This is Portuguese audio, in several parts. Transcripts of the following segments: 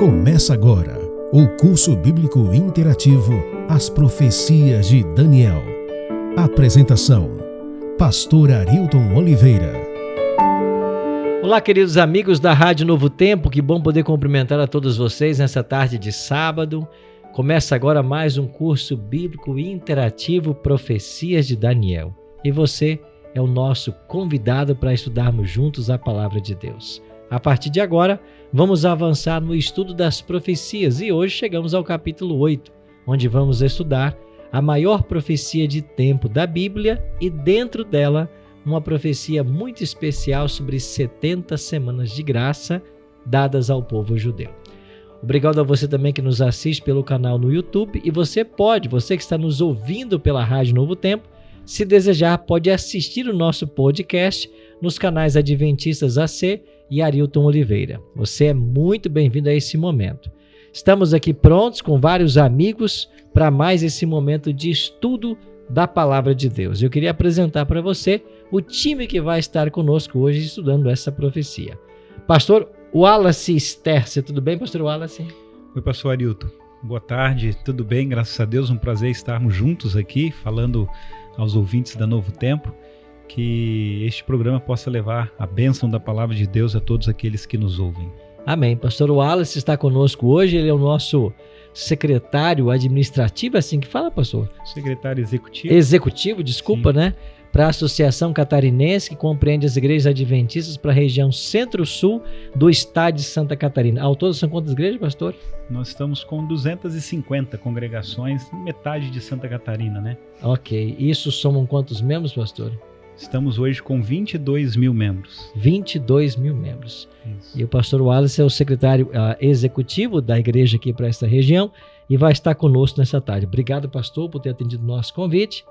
Começa agora o curso bíblico interativo As Profecias de Daniel. Apresentação: Pastor Arilton Oliveira. Olá, queridos amigos da Rádio Novo Tempo, que bom poder cumprimentar a todos vocês nessa tarde de sábado. Começa agora mais um curso bíblico interativo Profecias de Daniel. E você é o nosso convidado para estudarmos juntos a Palavra de Deus. A partir de agora, vamos avançar no estudo das profecias e hoje chegamos ao capítulo 8, onde vamos estudar a maior profecia de tempo da Bíblia e dentro dela uma profecia muito especial sobre 70 semanas de graça dadas ao povo judeu. Obrigado a você também que nos assiste pelo canal no YouTube e você que está nos ouvindo pela Rádio Novo Tempo, se desejar pode assistir o nosso podcast nos canais Adventistas AC e Arilton Oliveira. Você é muito bem-vindo a esse momento. Estamos aqui prontos com vários amigos para mais esse momento de estudo da Palavra de Deus. Eu queria apresentar para você o time que vai estar conosco hoje estudando essa profecia. Pastor Wallace Sterce, tudo bem, Pastor Wallace? Oi, Pastor Arilton. Boa tarde, tudo bem? Graças a Deus, um prazer estarmos juntos aqui, falando aos ouvintes da Novo Tempo, que este programa possa levar a bênção da Palavra de Deus a todos aqueles que nos ouvem. Amém. Pastor Wallace está conosco hoje, ele é o nosso secretário administrativo, assim que fala, pastor? Secretário executivo. Executivo, desculpa, sim. Né? Para a Associação Catarinense, que compreende as igrejas adventistas para a região centro-sul do estado de Santa Catarina. Ao todo são quantas igrejas, pastor? Nós estamos com 250 congregações, metade de Santa Catarina, né? Ok. Isso somam quantos membros, pastor? Estamos hoje com 22 mil membros. 22 mil membros. Isso. E o pastor Wallace é o secretário executivo da igreja aqui para esta região e vai estar conosco nessa tarde. Obrigado, pastor, por ter atendido o nosso convite.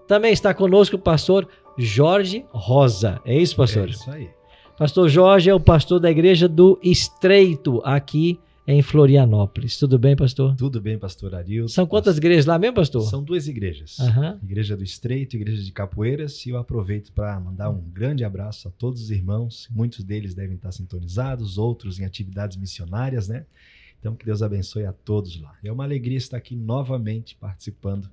Também está conosco o pastor Jorge Rosa. É isso, pastor? É isso aí. Pastor Jorge é o pastor da igreja do Estreito, aqui em Florianópolis. Tudo bem, pastor? Tudo bem, pastor Arilton. São quantas igrejas lá mesmo, pastor? São 2 igrejas. Uhum. Igreja do Estreito, Igreja de Capoeiras. E eu aproveito para mandar um grande abraço a todos os irmãos. Muitos deles devem estar sintonizados, outros em atividades missionárias, né? Então, que Deus abençoe a todos lá. É uma alegria estar aqui novamente participando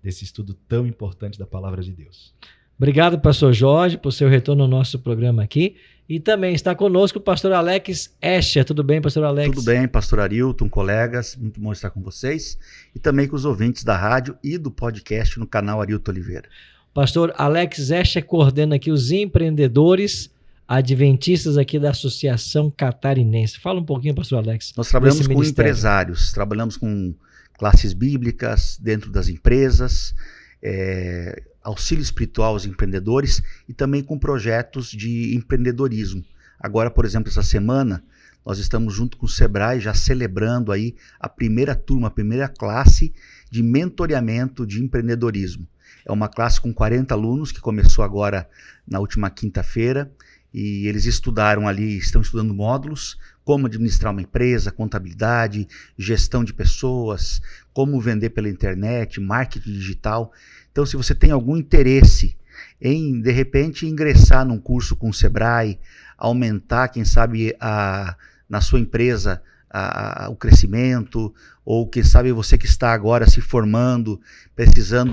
desse estudo tão importante da Palavra de Deus. Obrigado, pastor Jorge, por seu retorno ao nosso programa aqui. E também está conosco o pastor Alex Escher. Tudo bem, pastor Alex? Tudo bem, pastor Arilton, colegas, muito bom estar com vocês. E também com os ouvintes da rádio e do podcast no canal Arilton Oliveira. Pastor Alex Escher coordena aqui os empreendedores adventistas aqui da Associação Catarinense. Fala um pouquinho, pastor Alex. Nós trabalhamos com empresários, trabalhamos com classes bíblicas dentro das empresas, auxílio espiritual aos empreendedores e também com projetos de empreendedorismo. Agora, por exemplo, essa semana, nós estamos junto com o Sebrae já celebrando aí a primeira turma, a primeira classe de mentoreamento de empreendedorismo. É uma classe com 40 alunos que começou agora na última quinta-feira e eles estudaram ali, estão estudando módulos, como administrar uma empresa, contabilidade, gestão de pessoas, como vender pela internet, marketing digital. Então, se você tem algum interesse em, de repente, ingressar num curso com o Sebrae, aumentar, quem sabe, na sua empresa o crescimento, ou quem sabe você que está agora se formando, precisando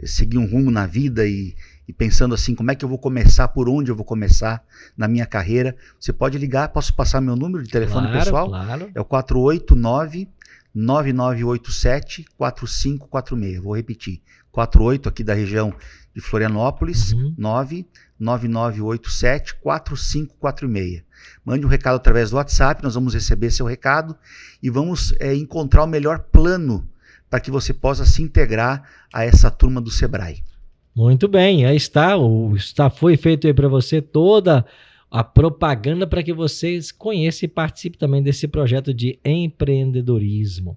seguir um rumo na vida e pensando assim, como é que eu vou começar, por onde eu vou começar na minha carreira, você pode ligar, posso passar meu número de telefone pessoal? Claro. É o 489-9987-4546. Vou repetir, 48 aqui da região de Florianópolis, 99987-4546. Mande um recado através do WhatsApp, nós vamos receber seu recado e vamos encontrar o melhor plano para que você possa se integrar a essa turma do Sebrae. Muito bem, aí está, foi feito aí para você toda a propaganda para que vocês conheçam e participem também desse projeto de empreendedorismo.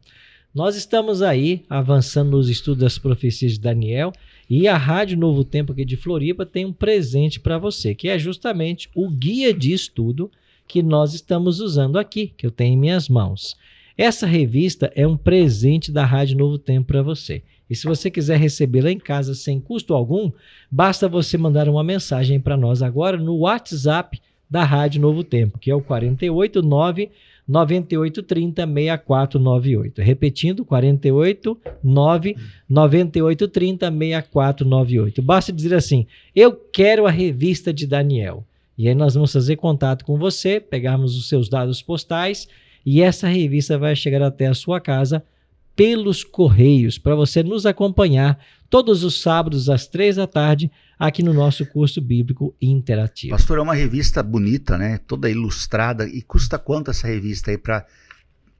Nós estamos aí avançando nos estudos das profecias de Daniel e a Rádio Novo Tempo aqui de Floripa tem um presente para você, que é justamente o guia de estudo que nós estamos usando aqui, que eu tenho em minhas mãos. Essa revista é um presente da Rádio Novo Tempo para você. E se você quiser recebê-la em casa sem custo algum, basta você mandar uma mensagem para nós agora no WhatsApp da Rádio Novo Tempo, que é o 489 99830-6498. Repetindo, 489-9830-6498. Basta dizer assim, eu quero a revista de Daniel. E aí nós vamos fazer contato com você, pegarmos os seus dados postais e essa revista vai chegar até a sua casa pelos correios, para você nos acompanhar todos os sábados às 3 da tarde aqui no nosso curso bíblico interativo. Pastor, é uma revista bonita, né? Toda ilustrada. E custa quanto essa revista aí para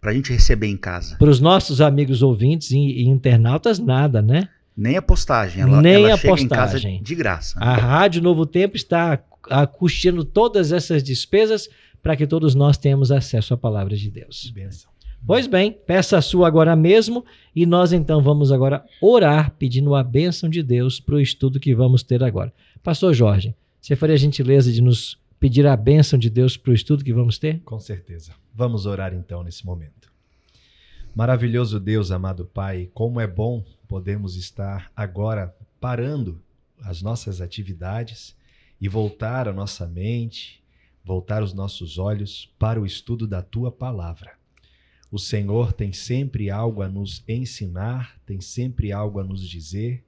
a gente receber em casa? Para os nossos amigos ouvintes e internautas, nada, né? Nem a postagem. Ela chega em casa de graça. A Rádio Novo Tempo está custeando todas essas despesas para que todos nós tenhamos acesso à palavra de Deus. Benção. Pois bem, peça a sua agora mesmo e nós então vamos agora orar pedindo a bênção de Deus para o estudo que vamos ter agora. Pastor Jorge, você faria a gentileza de nos pedir a bênção de Deus para o estudo que vamos ter? Com certeza. Vamos orar então nesse momento. Maravilhoso Deus, amado Pai, como é bom podemos estar agora parando as nossas atividades e voltar a nossa mente, voltar os nossos olhos para o estudo da Tua Palavra. O Senhor tem sempre algo a nos ensinar, tem sempre algo a nos dizer,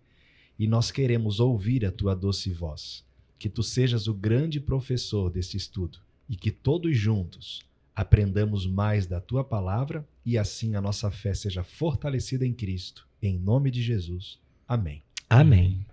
e nós queremos ouvir a Tua doce voz. Que Tu sejas o grande professor deste estudo e que todos juntos aprendamos mais da Tua Palavra e assim a nossa fé seja fortalecida em Cristo. Em nome de Jesus. Amém. Amém.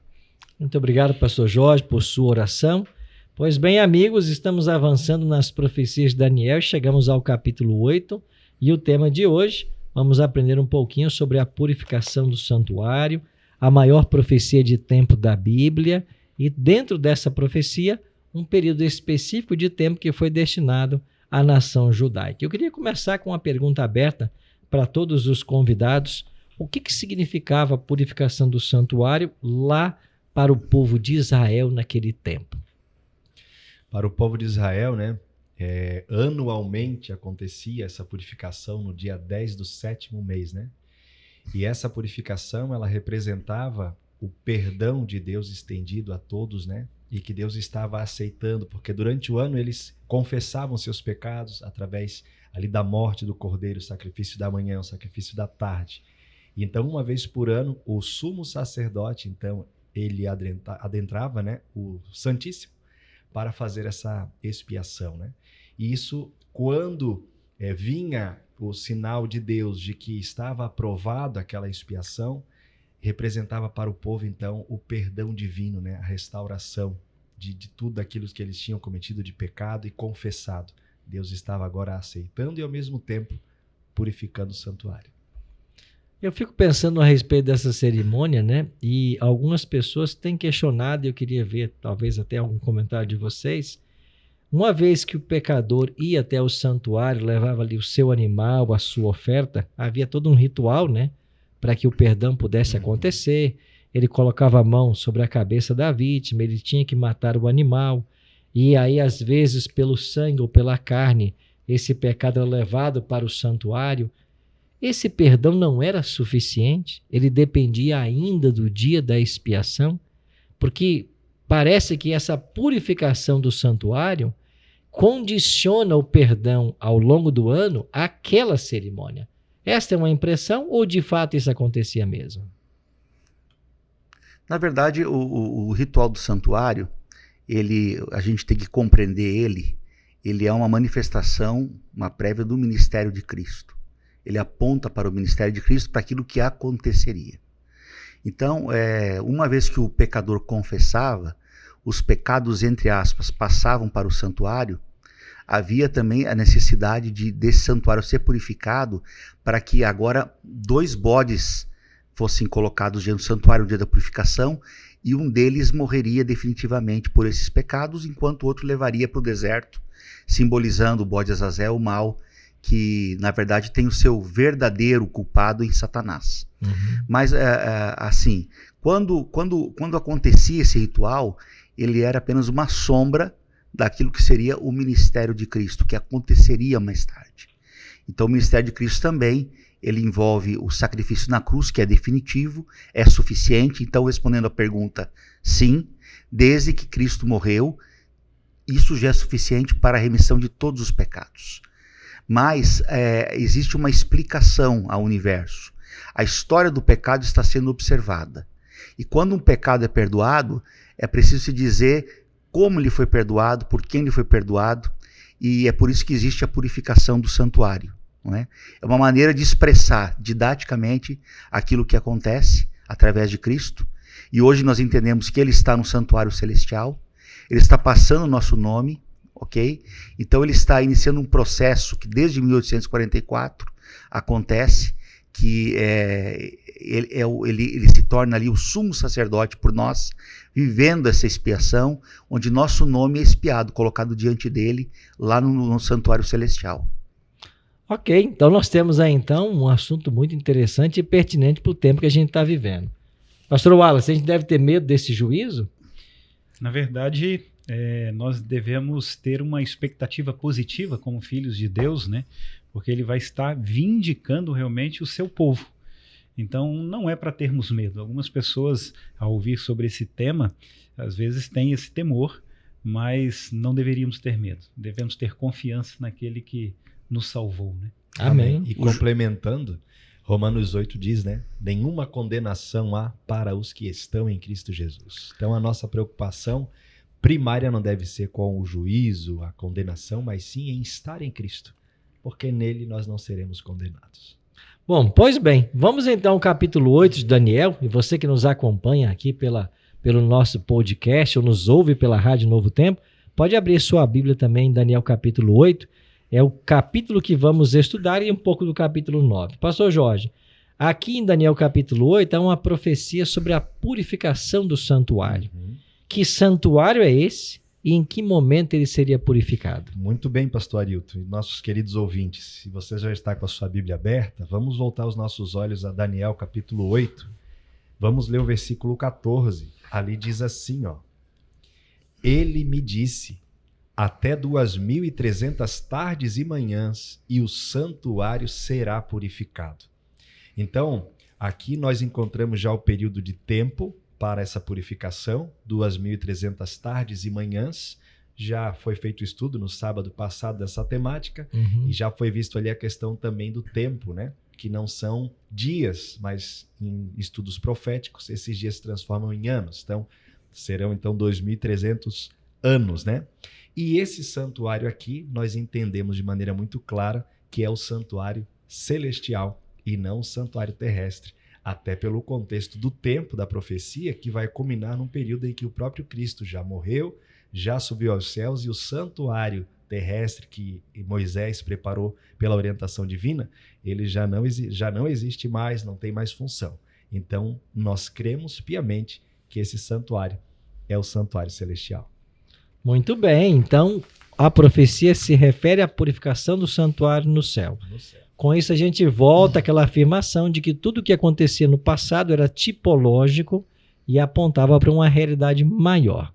Muito obrigado, pastor Jorge, por sua oração. Pois bem, amigos, estamos avançando nas profecias de Daniel, chegamos ao capítulo 8 e o tema de hoje, vamos aprender um pouquinho sobre a purificação do santuário, a maior profecia de tempo da Bíblia e dentro dessa profecia, um período específico de tempo que foi destinado à nação judaica. Eu queria começar com uma pergunta aberta para todos os convidados. O que significava a purificação do santuário lá para o povo de Israel naquele tempo? Para o povo de Israel, anualmente acontecia essa purificação no dia 10 do 7º mês, E essa purificação, ela representava o perdão de Deus estendido a todos, E que Deus estava aceitando, porque durante o ano eles confessavam seus pecados através ali da morte do cordeiro, o sacrifício da manhã, o sacrifício da tarde. E então, uma vez por ano, o sumo sacerdote, então, ele adentrava, o Santíssimo, para fazer essa expiação, E isso, quando vinha o sinal de Deus de que estava aprovado aquela expiação, representava para o povo, então, o perdão divino, a restauração de tudo aquilo que eles tinham cometido de pecado e confessado. Deus estava agora aceitando e, ao mesmo tempo, purificando o santuário. Eu fico pensando a respeito dessa cerimônia, E algumas pessoas têm questionado, e eu queria ver talvez até algum comentário de vocês. Uma vez que o pecador ia até o santuário, levava ali o seu animal, a sua oferta, havia todo um ritual, para que o perdão pudesse acontecer. Ele colocava a mão sobre a cabeça da vítima, ele tinha que matar o animal. E aí, às vezes, pelo sangue ou pela carne, esse pecado era levado para o santuário. Esse perdão não era suficiente, ele dependia ainda do dia da expiação, porque parece que essa purificação do santuário condiciona o perdão ao longo do ano àquela cerimônia. Esta é uma impressão ou de fato isso acontecia mesmo? Na verdade, o ritual do santuário, a gente tem que compreender ele é uma manifestação, uma prévia do ministério de Cristo. Ele aponta para o ministério de Cristo, para aquilo que aconteceria. Então, uma vez que o pecador confessava, os pecados, entre aspas, passavam para o santuário, havia também a necessidade desse santuário ser purificado para que agora 2 bodes fossem colocados diante do santuário no dia da purificação e um deles morreria definitivamente por esses pecados, enquanto o outro levaria para o deserto, simbolizando o bode Azazel, o mal, que na verdade tem o seu verdadeiro culpado em Satanás. Mas assim, quando acontecia esse ritual, ele era apenas uma sombra daquilo que seria o ministério de Cristo, que aconteceria mais tarde. Então o ministério de Cristo também, ele envolve o sacrifício na cruz, que é definitivo, é suficiente. Então, respondendo à pergunta, sim, desde que Cristo morreu, isso já é suficiente para a remissão de todos os pecados. mas existe uma explicação ao universo. A história do pecado está sendo observada. E quando um pecado é perdoado, é preciso se dizer como ele foi perdoado, por quem ele foi perdoado, e é por isso que existe a purificação do santuário. Não é? É uma maneira de expressar didaticamente aquilo que acontece através de Cristo. E hoje nós entendemos que ele está no santuário celestial, ele está passando o nosso nome, ok? Então ele está iniciando um processo que desde 1844 acontece, que ele se torna ali o sumo sacerdote por nós, vivendo essa expiação, onde nosso nome é expiado, colocado diante dele, lá no santuário celestial. Ok, então nós temos aí então um assunto muito interessante e pertinente para o tempo que a gente está vivendo. Pastor Wallace, a gente deve ter medo desse juízo? Na verdade, nós devemos ter uma expectativa positiva como filhos de Deus, né? Porque ele vai estar vindicando realmente o seu povo. Então, não é para termos medo. Algumas pessoas, ao ouvir sobre esse tema, às vezes têm esse temor, mas não deveríamos ter medo. Devemos ter confiança naquele que nos salvou, né? Amém. E complementando, Romanos 8 diz, né? Nenhuma condenação há para os que estão em Cristo Jesus. Então, a nossa preocupação primária não deve ser com o juízo, a condenação, mas sim em estar em Cristo, porque nele nós não seremos condenados. Bom, pois bem, vamos então ao capítulo 8 de Daniel, e você que nos acompanha aqui pelo nosso podcast ou nos ouve pela Rádio Novo Tempo, pode abrir sua Bíblia também em Daniel capítulo 8, é o capítulo que vamos estudar e um pouco do capítulo 9. Pastor Jorge, aqui em Daniel capítulo 8 há uma profecia sobre a purificação do santuário. Que santuário é esse e em que momento ele seria purificado? Muito bem, pastor Arilton e nossos queridos ouvintes. Se você já está com a sua Bíblia aberta, vamos voltar os nossos olhos a Daniel capítulo 8. Vamos ler o versículo 14. Ali diz assim, ó. Ele me disse, até 2.300 tardes e manhãs, e o santuário será purificado. Então, aqui nós encontramos já o período de tempo para essa purificação, 2.300 tardes e manhãs. Já foi feito estudo no sábado passado dessa temática, e já foi visto ali a questão também do tempo, né? Que não são dias, mas em estudos proféticos, esses dias se transformam em anos. Então, serão então 2.300 anos, né? E esse santuário aqui, nós entendemos de maneira muito clara que é o santuário celestial e não o santuário terrestre. Até pelo contexto do tempo da profecia, que vai culminar num período em que o próprio Cristo já morreu, já subiu aos céus, e o santuário terrestre que Moisés preparou pela orientação divina, ele já não existe mais, não tem mais função. Então, nós cremos piamente que esse santuário é o santuário celestial. Muito bem, então a profecia se refere à purificação do santuário no céu. Com isso a gente volta àquela afirmação de que tudo o que acontecia no passado era tipológico e apontava para uma realidade maior.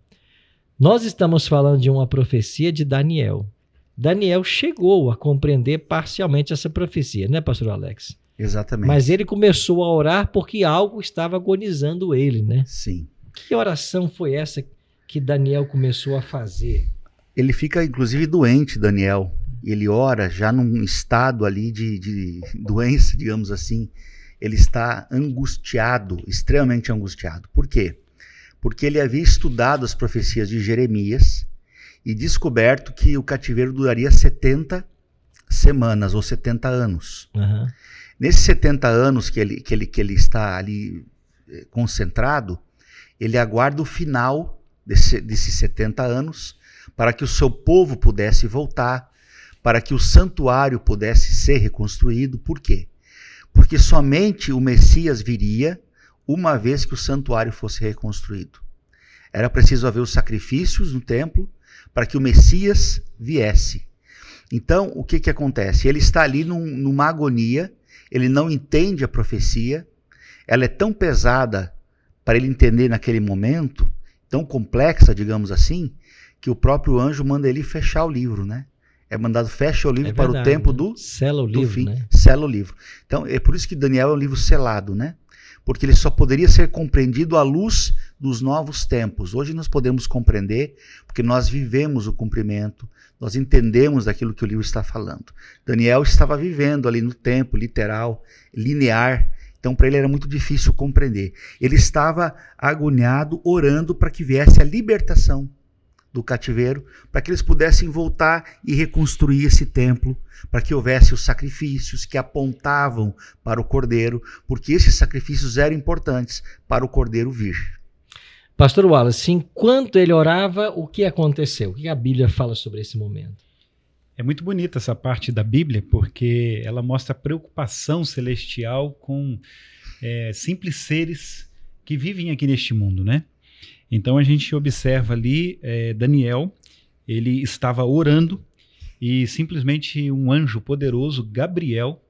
Nós estamos falando de uma profecia de Daniel. Daniel chegou a compreender parcialmente essa profecia, né, pastor Alex? Exatamente. Mas ele começou a orar porque algo estava agonizando ele, né? Sim. Que oração foi essa que Daniel começou a fazer? Ele fica, inclusive, doente, Daniel. Ele ora já num estado ali de doença, digamos assim. Ele está angustiado, extremamente angustiado. Por quê? Porque ele havia estudado as profecias de Jeremias e descoberto que o cativeiro duraria 70 semanas ou 70 anos. Uhum. Nesses 70 anos que ele está ali concentrado, ele aguarda o final desses 70 anos para que o seu povo pudesse voltar, para que o santuário pudesse ser reconstruído. Por quê? Porque somente o Messias viria uma vez que o santuário fosse reconstruído. Era preciso haver os sacrifícios no templo para que o Messias viesse. Então, o que acontece? Ele está ali numa agonia, ele não entende a profecia, ela é tão pesada para ele entender naquele momento, tão complexa, digamos assim, que o próprio anjo manda ele fechar o livro, né? É mandado fecha o livro para o tempo do sela o livro, fim, né? Sela o livro. Então, é por isso que Daniel é um livro selado, né? Porque ele só poderia ser compreendido à luz dos novos tempos. Hoje nós podemos compreender, porque nós vivemos o cumprimento, nós entendemos daquilo que o livro está falando. Daniel estava vivendo ali no tempo literal, linear, então para ele era muito difícil compreender. Ele estava agoniado, orando para que viesse a libertação do cativeiro, para que eles pudessem voltar e reconstruir esse templo, para que houvesse os sacrifícios que apontavam para o Cordeiro, porque esses sacrifícios eram importantes para o Cordeiro vir. Pastor Wallace, enquanto ele orava, o que aconteceu? O que a Bíblia fala sobre esse momento? É muito bonita essa parte da Bíblia, porque ela mostra a preocupação celestial com simples seres que vivem aqui neste mundo, né? Então a gente observa ali Daniel, ele estava orando e simplesmente um anjo poderoso, Gabriel,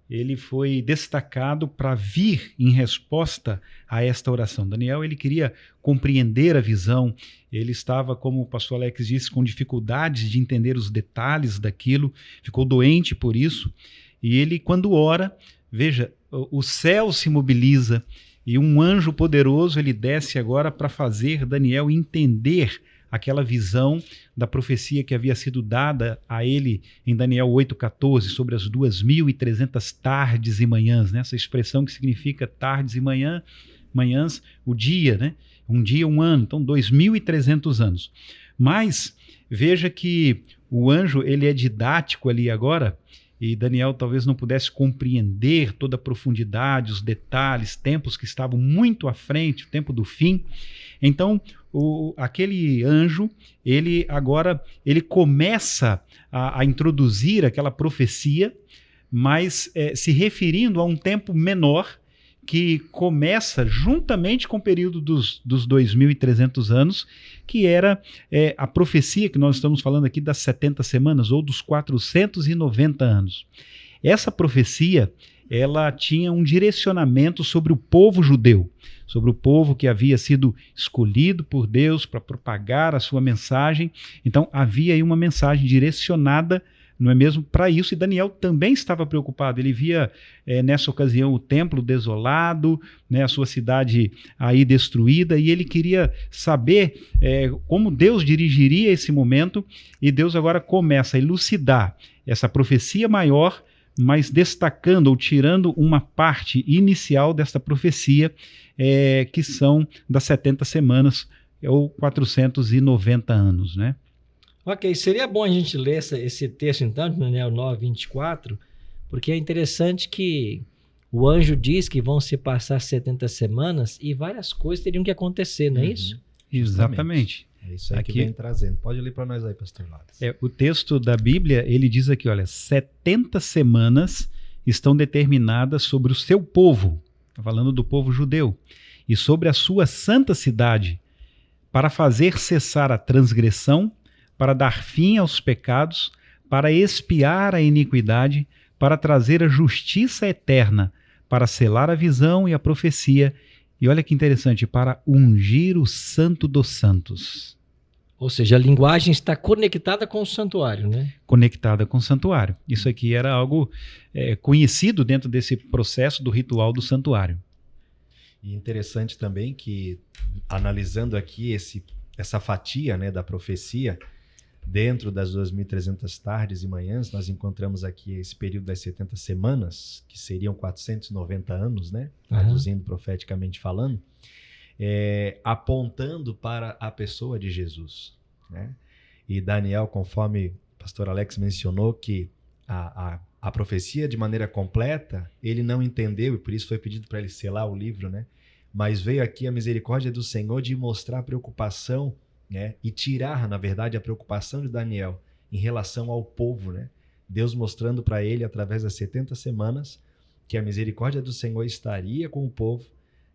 ele foi destacado para vir em resposta a esta oração. Daniel, ele queria compreender a visão, ele estava, como o pastor Alex disse, com dificuldades de entender os detalhes daquilo, ficou doente por isso, e ele, quando ora, veja, o céu se mobiliza, e um anjo poderoso, ele desce agora para fazer Daniel entender aquela visão da profecia que havia sido dada a ele em Daniel 8,14, sobre as 2.300 tardes e manhãs, né? Essa expressão que significa tardes e manhãs, o dia, né? Um dia, um ano, então 2.300 anos. Mas veja que o anjo, ele é didático ali agora, e Daniel talvez não pudesse compreender toda a profundidade, os detalhes, tempos que estavam muito à frente, o tempo do fim. Então, aquele anjo, ele começa a introduzir aquela profecia, mas se referindo a um tempo menor, que começa juntamente com o período dos 2.300 anos, que era a profecia que nós estamos falando aqui das 70 semanas, ou dos 490 anos. Essa profecia, ela tinha um direcionamento sobre o povo judeu, sobre o povo que havia sido escolhido por Deus para propagar a sua mensagem. Então havia aí uma mensagem direcionada, não é mesmo, para isso, e Daniel também estava preocupado. Ele via nessa ocasião o templo desolado, né, a sua cidade aí destruída, e ele queria saber como Deus dirigiria esse momento, e Deus agora começa a elucidar essa profecia maior, mas destacando ou tirando uma parte inicial desta profecia, que são das 70 semanas ou 490 anos, né? Ok, seria bom a gente ler esse texto então, de Daniel 9:24, porque é interessante que o anjo diz que vão se passar 70 semanas e várias coisas teriam que acontecer, não é isso? Exatamente. É isso aí aqui, que vem trazendo. Pode ler para nós aí, pastor Lattes. O texto da Bíblia, ele diz aqui, olha, 70 semanas estão determinadas sobre o seu povo, falando do povo judeu, e sobre a sua santa cidade, para fazer cessar a transgressão, para dar fim aos pecados, para expiar a iniquidade, para trazer a justiça eterna, para selar a visão e a profecia, e olha que interessante, para ungir o Santo dos Santos. Ou seja, a linguagem está conectada com o santuário, né? Conectada com o santuário. Isso aqui era algo conhecido dentro desse processo do ritual do santuário. E interessante também que, analisando aqui essa fatia, né, da profecia, dentro das 2.300 tardes e manhãs, nós encontramos aqui esse período das 70 semanas, que seriam 490 anos, né? Traduzindo profeticamente falando, apontando para a pessoa de Jesus, né? E Daniel, conforme o pastor Alex mencionou, que a profecia de maneira completa, ele não entendeu, e por isso foi pedido para ele selar o livro, né? Mas veio aqui a misericórdia do Senhor de mostrar a preocupação, né? E tirar, na verdade, a preocupação de Daniel em relação ao povo, né? Deus mostrando para ele, através das 70 semanas, que a misericórdia do Senhor estaria com o povo,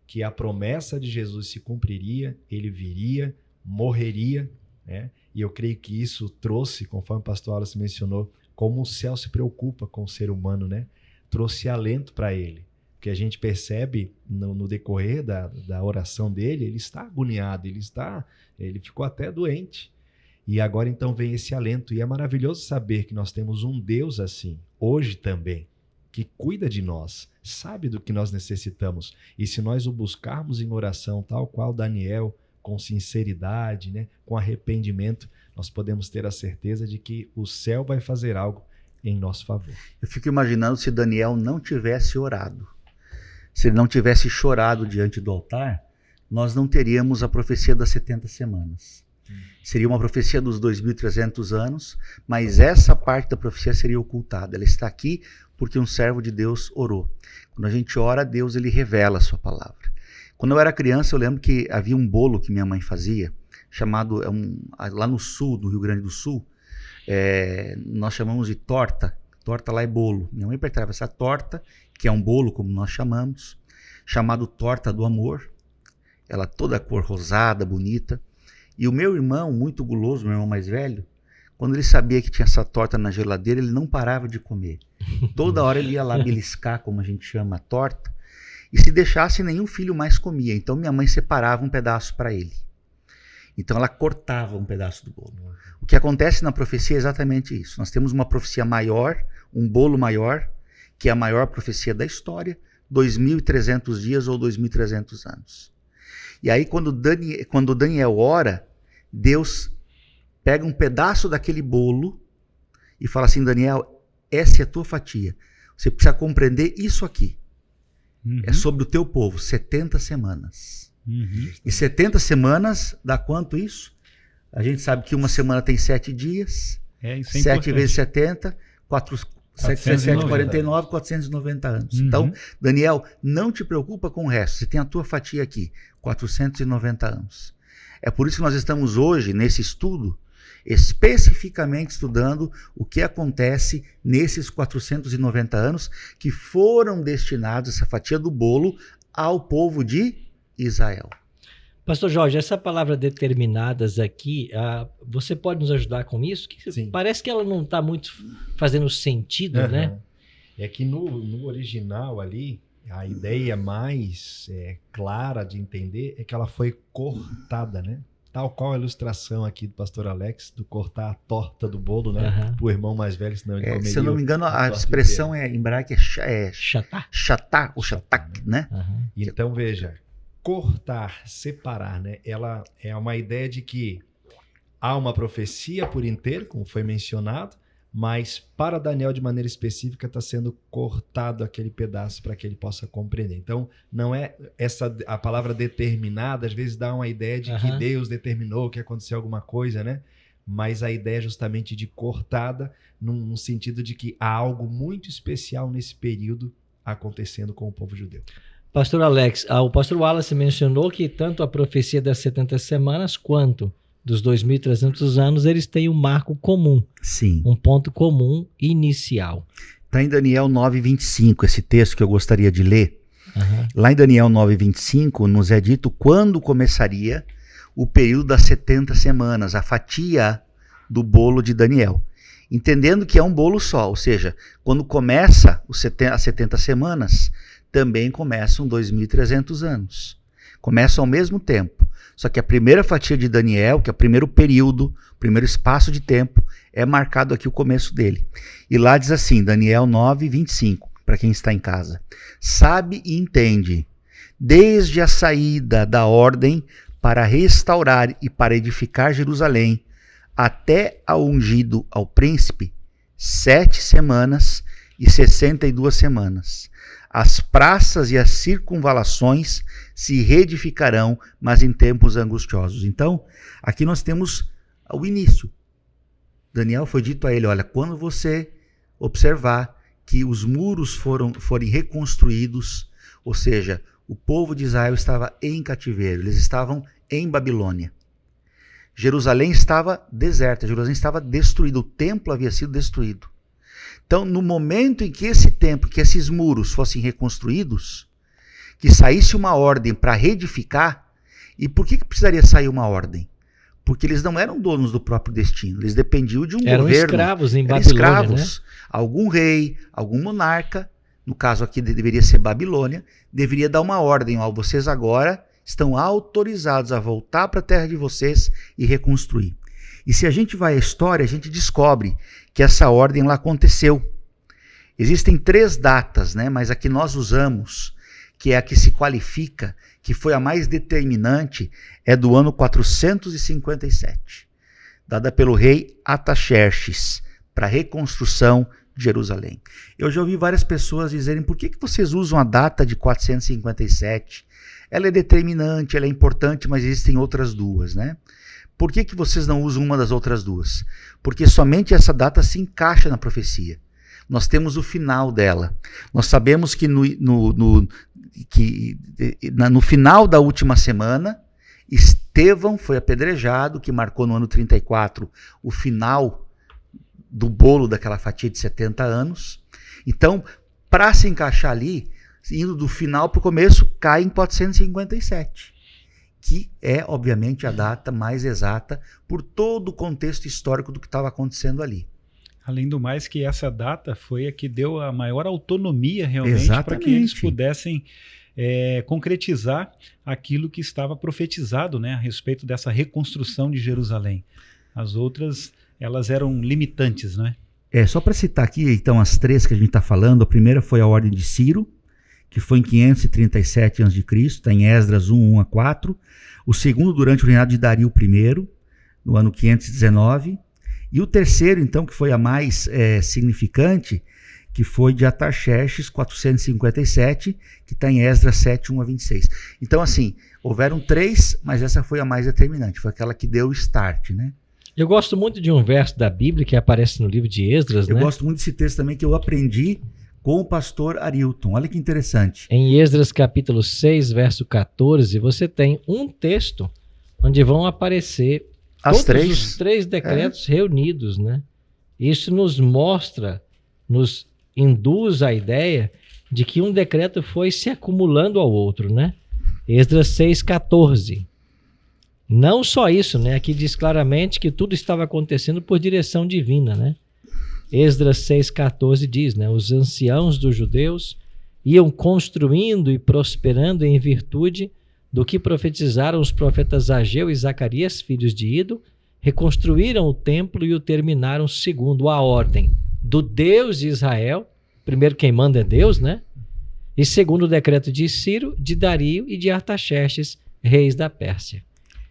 que a promessa de Jesus se cumpriria, ele viria, morreria, né? E eu creio que isso trouxe, conforme o pastor Wallace mencionou, como o céu se preocupa com o ser humano, né? Trouxe alento para ele. Que a gente percebe no decorrer da oração dele, ele está agoniado, ele ficou até doente. E agora então vem esse alento. E é maravilhoso saber que nós temos um Deus assim, hoje também, que cuida de nós, sabe do que nós necessitamos. E se nós o buscarmos em oração, tal qual Daniel, com sinceridade, né, com arrependimento, nós podemos ter a certeza de que o céu vai fazer algo em nosso favor. Eu fico imaginando se Daniel não tivesse orado, se ele não tivesse chorado diante do altar, nós não teríamos a profecia das 70 semanas. Seria uma profecia dos 2.300 anos, mas essa parte da profecia seria ocultada. Ela está aqui porque um servo de Deus orou. Quando a gente ora, Deus ele revela a sua palavra. Quando eu era criança, eu lembro que havia um bolo que minha mãe fazia, chamado, lá no sul, do Rio Grande do Sul, nós chamamos de torta. Torta lá é bolo. Minha mãe preparava essa torta, que é um bolo, como nós chamamos, chamado torta do amor. Ela toda cor rosada, bonita. E o meu irmão, muito guloso, meu irmão mais velho, quando ele sabia que tinha essa torta na geladeira, ele não parava de comer. Toda hora ele ia lá beliscar, como a gente chama a torta, e se deixasse, nenhum filho mais comia. Então minha mãe separava um pedaço para ele. Então ela cortava um pedaço do bolo. O que acontece na profecia é exatamente isso. Nós temos uma profecia maior, um bolo maior, que é a maior profecia da história, 2.300 dias ou 2.300 anos. E aí quando Daniel ora, Deus pega um pedaço daquele bolo e fala assim: Daniel, essa é a tua fatia. Você precisa compreender isso aqui. É sobre o teu povo, 70 semanas. E 70 semanas dá quanto isso? A gente sabe que uma semana tem 7 dias. 7 vezes 70, 749, 490 anos. Então, Daniel, não te preocupa com o resto. Você tem a tua fatia aqui, 490 anos. É por isso que nós estamos hoje, nesse estudo, especificamente estudando o que acontece nesses 490 anos que foram destinados, essa fatia do bolo, ao povo de Israel. Pastor Jorge, essa palavra determinadas aqui, você pode nos ajudar com isso? Sim. Parece que ela não está muito fazendo sentido, né? É que no original ali, a ideia mais clara de entender é que ela foi cortada, né? Tal qual a ilustração aqui do pastor Alex, do cortar a torta do bolo, né? Pro irmão mais velho, senão ele comeria. Se eu não me engano, a expressão em hebraico é chatá, ou chatak, né? Então, veja, cortar, separar, né? Ela é uma ideia de que há uma profecia por inteiro, como foi mencionado, mas para Daniel, de maneira específica, está sendo cortado aquele pedaço para que ele possa compreender. Então, não é a palavra determinada, às vezes dá uma ideia de que Deus determinou que aconteceu alguma coisa, né? Mas a ideia é justamente de cortada, num sentido de que há algo muito especial nesse período acontecendo com o povo judeu. Pastor Alex, o pastor Wallace mencionou que tanto a profecia das 70 semanas quanto dos 2.300 anos, eles têm um marco comum. Sim. Um ponto comum inicial. Está em Daniel 9:25, esse texto que eu gostaria de ler. Lá em Daniel 9:25, nos é dito quando começaria o período das 70 semanas, a fatia do bolo de Daniel. Entendendo que é um bolo só, ou seja, quando começa as 70 semanas, também começam 2.300 anos. Começam ao mesmo tempo. Só que a primeira fatia de Daniel, que é o primeiro período, o primeiro espaço de tempo, é marcado aqui o começo dele. E lá diz assim, Daniel 9:25, para quem está em casa. Sabe e entende, desde a saída da ordem para restaurar e para edificar Jerusalém, até ao ungido ao príncipe, 7 semanas e 62 semanas. As praças e as circunvalações se reedificarão, mas em tempos angustiosos. Então, aqui nós temos o início. Daniel foi dito a ele, olha, quando você observar que os muros forem reconstruídos, ou seja, o povo de Israel estava em cativeiro, eles estavam em Babilônia. Jerusalém estava deserta, Jerusalém estava destruída, o templo havia sido destruído. Então, no momento em que esse templo, que esses muros fossem reconstruídos, que saísse uma ordem para reedificar, e por que precisaria sair uma ordem? Porque eles não eram donos do próprio destino, eles dependiam de um governo. Eram escravos em Babilônia, escravos. Né? Algum rei, algum monarca, no caso aqui deveria ser Babilônia, deveria dar uma ordem, ó, vocês agora estão autorizados a voltar para a terra de vocês e reconstruir. E se a gente vai à história, a gente descobre que essa ordem lá aconteceu. Existem 3 datas, né? Mas a que nós usamos, que é a que se qualifica, que foi a mais determinante, é do ano 457, dada pelo rei Artaxerxes, para a reconstrução de Jerusalém. Eu já ouvi várias pessoas dizerem: por que vocês usam a data de 457? Ela é determinante, ela é importante, mas existem outras 2, né? Por que vocês não usam uma das outras 2? Porque somente essa data se encaixa na profecia. Nós temos o final dela. Nós sabemos que no final da última semana, Estevão foi apedrejado, que marcou no ano 34 o final do bolo daquela fatia de 70 anos. Então, para se encaixar ali, indo do final para o começo, cai em 457, que é, obviamente, a data mais exata por todo o contexto histórico do que estava acontecendo ali. Além do mais, que essa data foi a que deu a maior autonomia realmente para que eles pudessem concretizar aquilo que estava profetizado, né, a respeito dessa reconstrução de Jerusalém. As outras, elas eram limitantes, né? Só para citar aqui, então, as 3 que a gente está falando. A primeira foi a Ordem de Ciro, que foi em 537 a.C., está em Esdras 1:1-4. O segundo, durante o reinado de Dario I, no ano 519. E o terceiro, então, que foi a mais significante, que foi de Artaxerxes, 457, que está em Esdras 7:1-26. Então, assim, houveram 3, mas essa foi a mais determinante, foi aquela que deu o start, né? Eu gosto muito de um verso da Bíblia que aparece no livro de Esdras, Eu gosto muito desse texto também, que eu aprendi com o pastor Arilton. Olha que interessante. Em Esdras capítulo 6, verso 14, você tem um texto onde vão aparecer os 3 decretos reunidos, né? Isso nos mostra, nos induz a ideia de que um decreto foi se acumulando ao outro, né? Esdras 6:14. Não só isso, né? Aqui diz claramente que tudo estava acontecendo por direção divina, né? Esdras 6:14 diz, né? Os anciãos dos judeus iam construindo e prosperando em virtude do que profetizaram os profetas Ageu e Zacarias, filhos de Ido, reconstruíram o templo e o terminaram segundo a ordem do Deus de Israel. Primeiro quem manda é Deus, né? E segundo o decreto de Ciro, de Dario e de Artaxerxes, reis da Pérsia.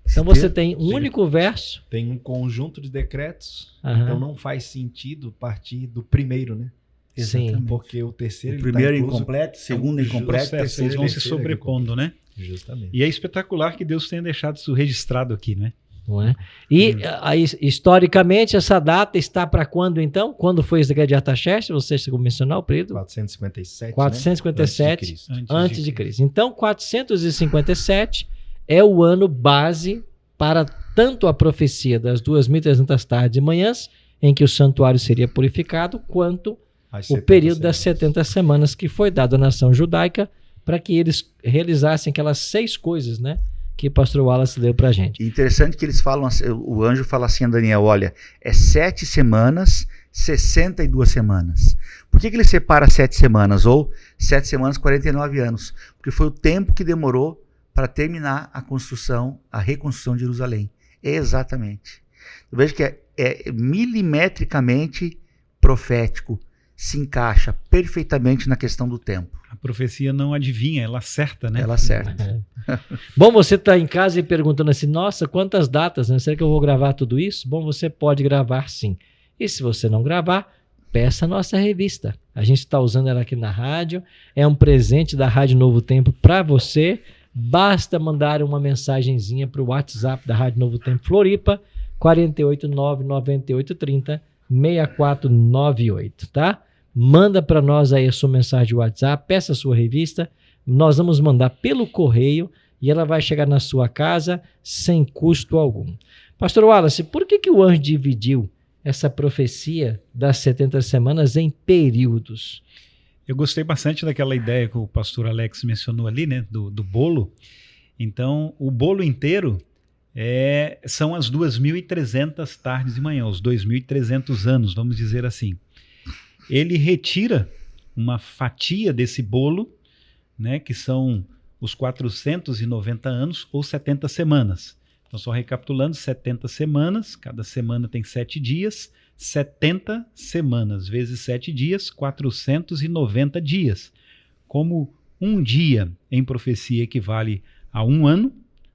Então você tem um único verso. Tem um conjunto de decretos, Aham. então não faz sentido partir do primeiro, né? Sim. Porque o terceiro... O primeiro incompleto, o segundo incompleto, Eles vão se sobrepondo, né? Justamente. E é espetacular que Deus tenha deixado isso registrado aqui, né? Não é? E aí, historicamente, essa data está para quando, então? Quando foi esse decreto de Artaxerxes? Você chegou a mencionar o período? 457, 457 né? antes de Cristo. Então, 457 é o ano base para tanto a profecia das 2.300 tardes e manhãs, em que o santuário seria purificado, quanto o período das 70 semanas que foi dado à nação judaica para que eles realizassem aquelas 6 coisas, né? Que o pastor Wallace leu para a gente. Interessante que eles falam, o anjo fala assim a Daniel: olha, é 7 semanas, 62 semanas. Por que ele separa 7 semanas? Ou 7 semanas, 49 anos? Porque foi o tempo que demorou para terminar a construção, a reconstrução de Jerusalém. Exatamente. Eu vejo que é milimetricamente profético, se encaixa perfeitamente na questão do tempo. A profecia não adivinha, ela acerta, né? Ela acerta. Bom, você está em casa e perguntando assim, nossa, quantas datas, né? Será que eu vou gravar tudo isso? Bom, você pode gravar sim. E se você não gravar, peça a nossa revista. A gente está usando ela aqui na rádio, é um presente da Rádio Novo Tempo para você. Basta mandar uma mensagenzinha para o WhatsApp da Rádio Novo Tempo Floripa, 489-9830-6498, tá? Manda para nós aí a sua mensagem de WhatsApp, peça a sua revista, nós vamos mandar pelo correio e ela vai chegar na sua casa sem custo algum. Pastor Wallace, por que o anjo dividiu essa profecia das 70 semanas em períodos? Eu gostei bastante daquela ideia que o pastor Alex mencionou ali, né, do bolo. Então, o bolo inteiro são as 2.300 tardes e manhãs, os 2.300 anos, vamos dizer assim. Ele retira uma fatia desse bolo, né, que são os 490 anos ou 70 semanas. Então, só recapitulando, 70 semanas, cada semana tem 7 dias, 70 semanas, vezes 7 dias, 490 dias. Como um dia em profecia equivale a um ano,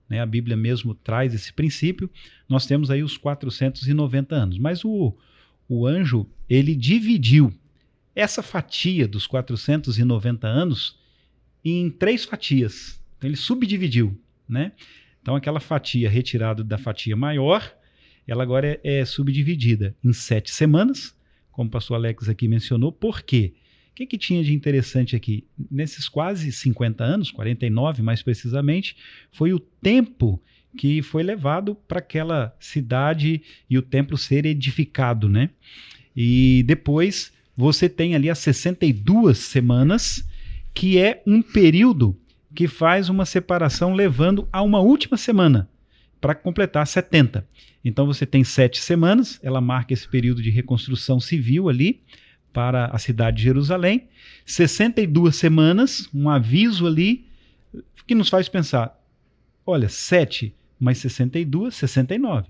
né, a Bíblia mesmo traz esse princípio, nós temos aí os 490 anos. Mas o anjo, ele dividiu essa fatia dos 490 anos em 3 fatias. Então ele subdividiu, né? Então aquela fatia retirada da fatia maior, ela agora é subdividida em 7 semanas, como o pastor Alex aqui mencionou. Por quê? O que tinha de interessante aqui? Nesses quase 50 anos, 49 mais precisamente, foi o tempo que foi levado para aquela cidade e o templo ser edificado, né? E depois você tem ali as 62 semanas, que é um período que faz uma separação levando a uma última semana, para completar 70. Então você tem 7 semanas, ela marca esse período de reconstrução civil ali, para a cidade de Jerusalém, 62 semanas, um aviso ali, que nos faz pensar, olha, 7 mais 62, 69.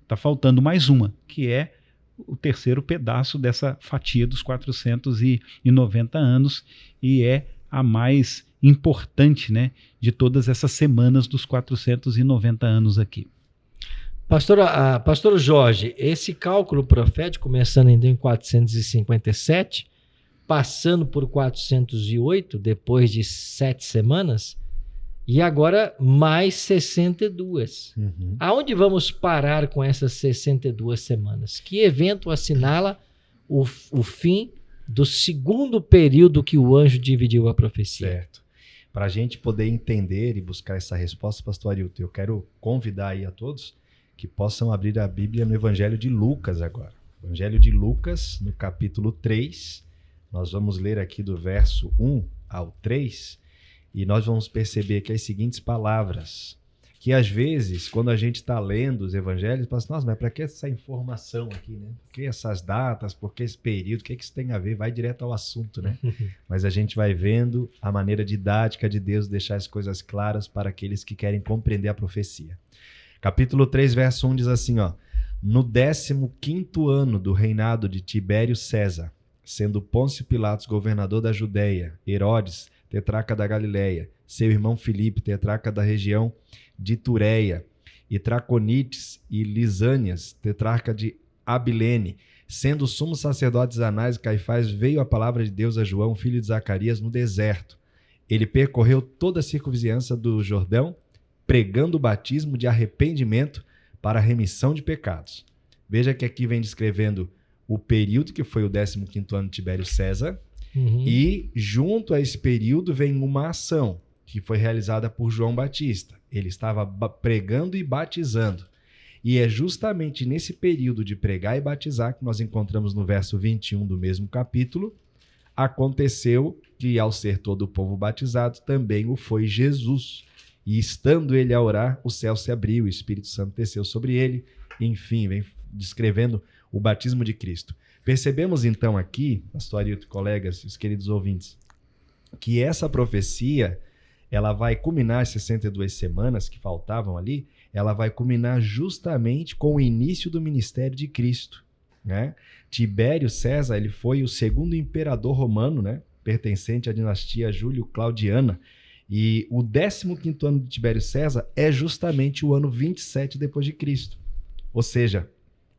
Está faltando mais uma, que é o terceiro pedaço dessa fatia dos 490 anos, e é a mais importante, né, de todas essas semanas dos 490 anos aqui. Pastor Jorge, esse cálculo profético, começando ainda em 457, passando por 408, depois de 7 semanas, e agora mais 62. Aonde vamos parar com essas 62 semanas? Que evento assinala o fim do segundo período que o anjo dividiu a profecia? Certo. Para a gente poder entender e buscar essa resposta, pastor Arilton, eu quero convidar aí a todos que possam abrir a Bíblia no Evangelho de Lucas agora. Evangelho de Lucas, no capítulo 3, nós vamos ler aqui do verso 1 ao 3, e nós vamos perceber aqui as seguintes palavras, que às vezes, quando a gente está lendo os evangelhos, fala assim, nossa, mas para que essa informação aqui, né? Por que essas datas, por que esse período, o que isso tem a ver? Vai direto ao assunto, né? Mas a gente vai vendo a maneira didática de Deus deixar as coisas claras para aqueles que querem compreender a profecia. Capítulo 3, verso 1 diz assim, ó, no 15º ano do reinado de Tibério César, sendo Pôncio Pilatos governador da Judéia, Herodes, tetrarca da Galileia, seu irmão Filipe, tetrarca da região de Tureia, e Traconites e Lisânias, tetrarca de Abilene, sendo sumos sacerdotes Anás e Caifás, veio a palavra de Deus a João, filho de Zacarias, no deserto. Ele percorreu toda a circunvizinhança do Jordão, pregando o batismo de arrependimento para a remissão de pecados. Veja que aqui vem descrevendo o período que foi o 15º ano de Tibério César, e junto a esse período vem uma ação que foi realizada por João Batista. Ele estava pregando e batizando. E é justamente nesse período de pregar e batizar que nós encontramos no verso 21 do mesmo capítulo, aconteceu que ao ser todo o povo batizado, também o foi Jesus. E estando ele a orar, o céu se abriu, o Espírito Santo desceu sobre ele. Enfim, vem descrevendo o batismo de Cristo. Percebemos então aqui, pastor Arilton, colegas, os queridos ouvintes, que essa profecia, ela vai culminar as 62 semanas que faltavam ali, ela vai culminar justamente com o início do ministério de Cristo, né? Tibério César, ele foi o segundo imperador romano, né? Pertencente à dinastia Júlio-Claudiana. E o 15º ano de Tibério César é justamente o ano 27 depois de Cristo. Ou seja,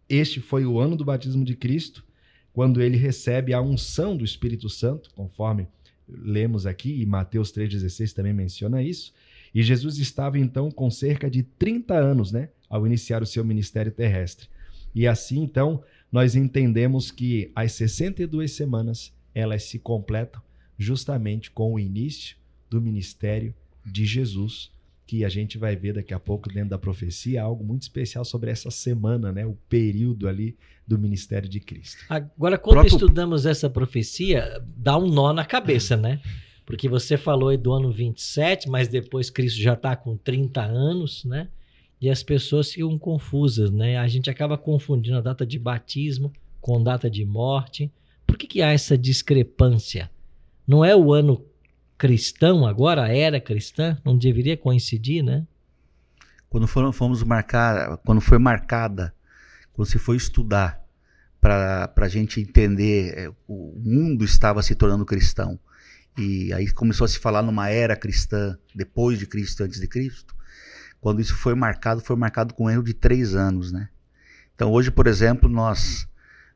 este foi o ano do batismo de Cristo, quando ele recebe a unção do Espírito Santo, conforme lemos aqui, e Mateus 3,16 também menciona isso. E Jesus estava então com cerca de 30 anos, né, ao iniciar o seu ministério terrestre. E assim, então, nós entendemos que as 62 semanas, elas se completam justamente com o início do ministério de Jesus, que a gente vai ver daqui a pouco dentro da profecia, algo muito especial sobre essa semana, né? O período ali do ministério de Cristo. Agora, quando estudamos essa profecia, dá um nó na cabeça, né? Porque você falou aí do ano 27, mas depois Cristo já está com 30 anos, né? E as pessoas ficam confusas, né? A gente acaba confundindo a data de batismo com data de morte. Por que há essa discrepância? Não é o ano cristão agora, a era cristã? Não deveria coincidir, né? Quando foi marcada, quando se foi estudar para a gente entender, o mundo estava se tornando cristão. E aí começou a se falar numa era cristã, depois de Cristo, antes de Cristo. Quando isso foi marcado com um erro de 3 anos, né? Então hoje, por exemplo, nós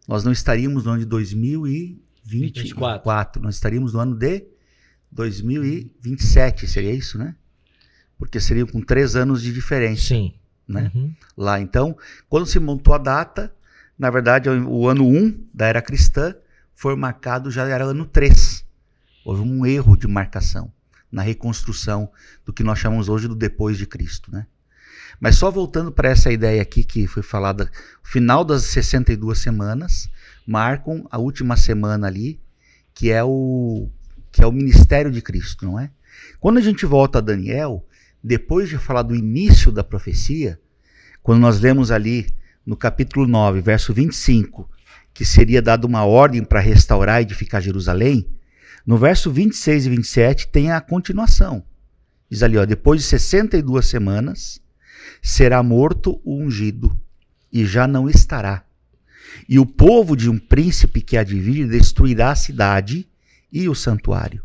não estaríamos no ano de 2024, nós estaríamos no ano de 2027, seria isso, né? Porque seriam com 3 anos de diferença. Sim. Né? Lá, então, quando se montou a data, na verdade, o ano 1 da era cristã foi marcado, já era ano 3. Houve um erro de marcação na reconstrução do que nós chamamos hoje do depois de Cristo, né? Mas só voltando para essa ideia aqui que foi falada, o final das 62 semanas marcam a última semana ali, que é o ministério de Cristo, não é? Quando a gente volta a Daniel, depois de falar do início da profecia, quando nós lemos ali no capítulo 9, verso 25, que seria dada uma ordem para restaurar e edificar Jerusalém, no verso 26 e 27 tem a continuação. Diz ali, ó, depois de 62 semanas, será morto o ungido, e já não estará. E o povo de um príncipe que há de vir destruirá a cidade e o santuário.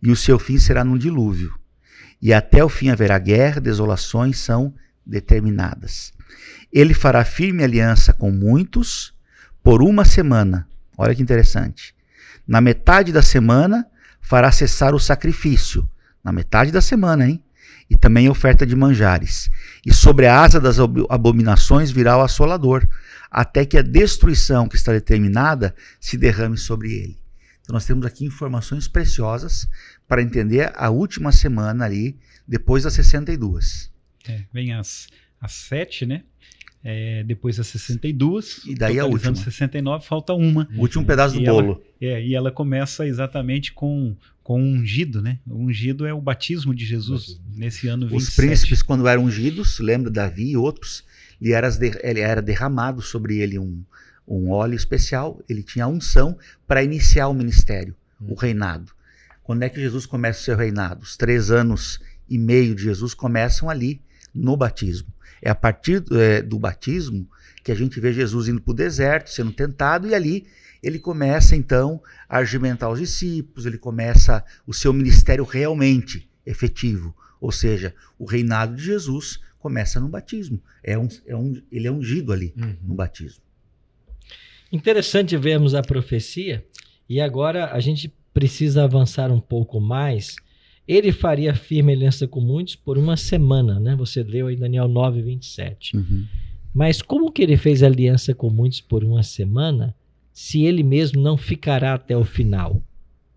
E o seu fim será num dilúvio. E até o fim haverá guerra, desolações são determinadas. Ele fará firme aliança com muitos por 1 semana. Olha que interessante. Na metade da semana fará cessar o sacrifício. Na metade da semana, hein? E também a oferta de manjares. E sobre a asa das abominações virá o assolador, até que a destruição que está determinada se derrame sobre ele. Então nós temos aqui informações preciosas para entender a última semana ali, depois das 62. Vem as 7, né? Depois das 62. E daí a última. 69, falta uma. O último pedaço do bolo. E ela começa exatamente com o ungido, né? O ungido é o batismo de Jesus nesse ano 27. Os príncipes, quando eram ungidos, lembra Davi e outros, ele era derramado sobre ele um óleo especial, ele tinha a unção para iniciar o ministério, o reinado. Quando é que Jesus começa o seu reinado? Os 3 anos e meio de Jesus começam ali, no batismo. É a partir do batismo que a gente vê Jesus indo para o deserto, sendo tentado, e ali ele começa então a argimentar os discípulos, ele começa o seu ministério realmente efetivo, ou seja, o reinado de Jesus começa no batismo. Ele é ungido ali no batismo. Interessante vermos a profecia, e agora a gente precisa avançar um pouco mais. Ele faria firme aliança com muitos por 1 semana, né? Você leu aí Daniel 9, 27. Mas como que ele fez aliança com muitos por 1 semana, se ele mesmo não ficará até o final?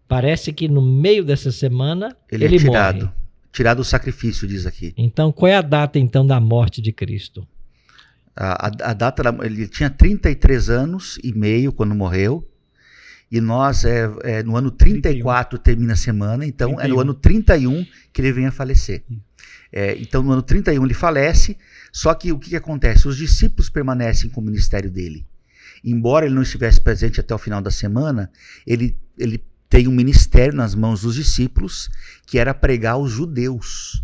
Parece que no meio dessa semana ele é tirado. Morre. Tirado o sacrifício, diz aqui. Então, qual é a data então da morte de Cristo? A data, ele tinha 33 anos e meio quando morreu, e nós, no ano 34 termina a semana, então 31. É no ano 31 que ele vem a falecer. Então no ano 31 ele falece, só que o que acontece? Os discípulos permanecem com o ministério dele. Embora ele não estivesse presente até o final da semana, ele tem um ministério nas mãos dos discípulos, que era pregar aos judeus.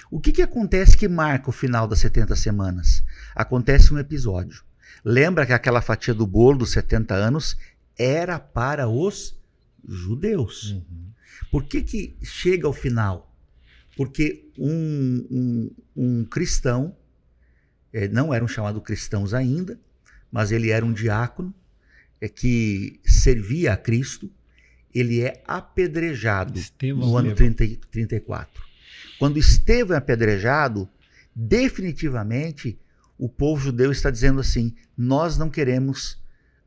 O que acontece que marca o final das 70 semanas? Acontece um episódio. Lembra que aquela fatia do bolo dos 70 anos era para os judeus. Por que chega ao final? Porque um cristão, não eram chamados cristãos ainda, mas ele era um diácono, que servia a Cristo, ele é apedrejado no ano 34. Quando Estevão é apedrejado, definitivamente o povo judeu está dizendo assim: nós não queremos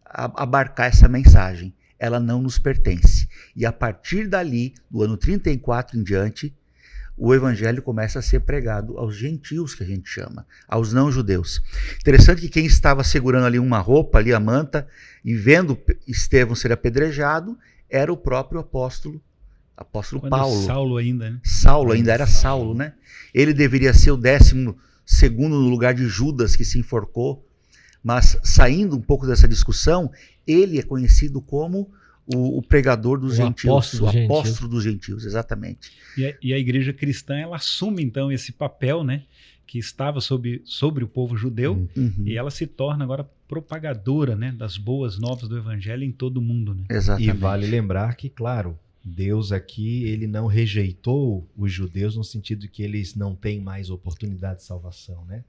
abarcar essa mensagem, ela não nos pertence. E a partir dali, do ano 34 em diante, o evangelho começa a ser pregado aos gentios, que a gente chama, aos não-judeus. Interessante que quem estava segurando ali uma roupa, ali a manta, e vendo Estevão ser apedrejado, era o próprio apóstolo Paulo. Saulo ainda, né? Saulo ainda era Saulo, né? Ele deveria ser o 12º no lugar de Judas, que se enforcou, mas saindo um pouco dessa discussão, ele é conhecido como o pregador dos gentios, o apóstolo dos gentios, exatamente. E a igreja cristã, ela assume então esse papel, né, que estava sobre o povo judeu, e ela se torna agora propagadora, né, das boas novas do evangelho em todo o mundo, né? Exatamente. E vale lembrar que, claro, Deus aqui, ele não rejeitou os judeus no sentido de que eles não têm mais oportunidade de salvação, né?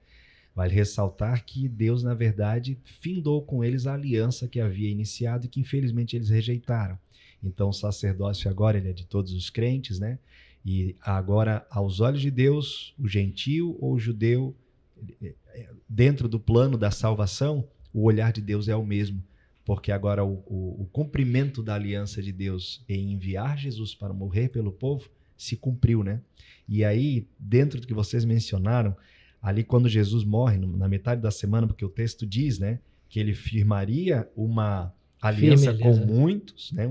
Vale ressaltar que Deus, na verdade, findou com eles a aliança que havia iniciado e que, infelizmente, eles rejeitaram. Então, o sacerdócio agora ele é de todos os crentes, né? E agora, aos olhos de Deus, o gentio ou o judeu, dentro do plano da salvação, o olhar de Deus é o mesmo. Porque agora o cumprimento da aliança de Deus em enviar Jesus para morrer pelo povo se cumpriu, né? E aí, dentro do que vocês mencionaram, ali quando Jesus morre, na metade da semana, porque o texto diz, né, que ele firmaria uma aliança com muitos, né,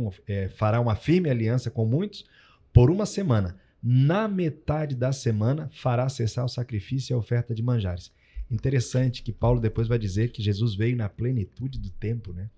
fará uma firme aliança com muitos por uma semana. Na metade da semana, fará cessar o sacrifício e a oferta de manjares. Interessante que Paulo depois vai dizer que Jesus veio na plenitude do tempo, né?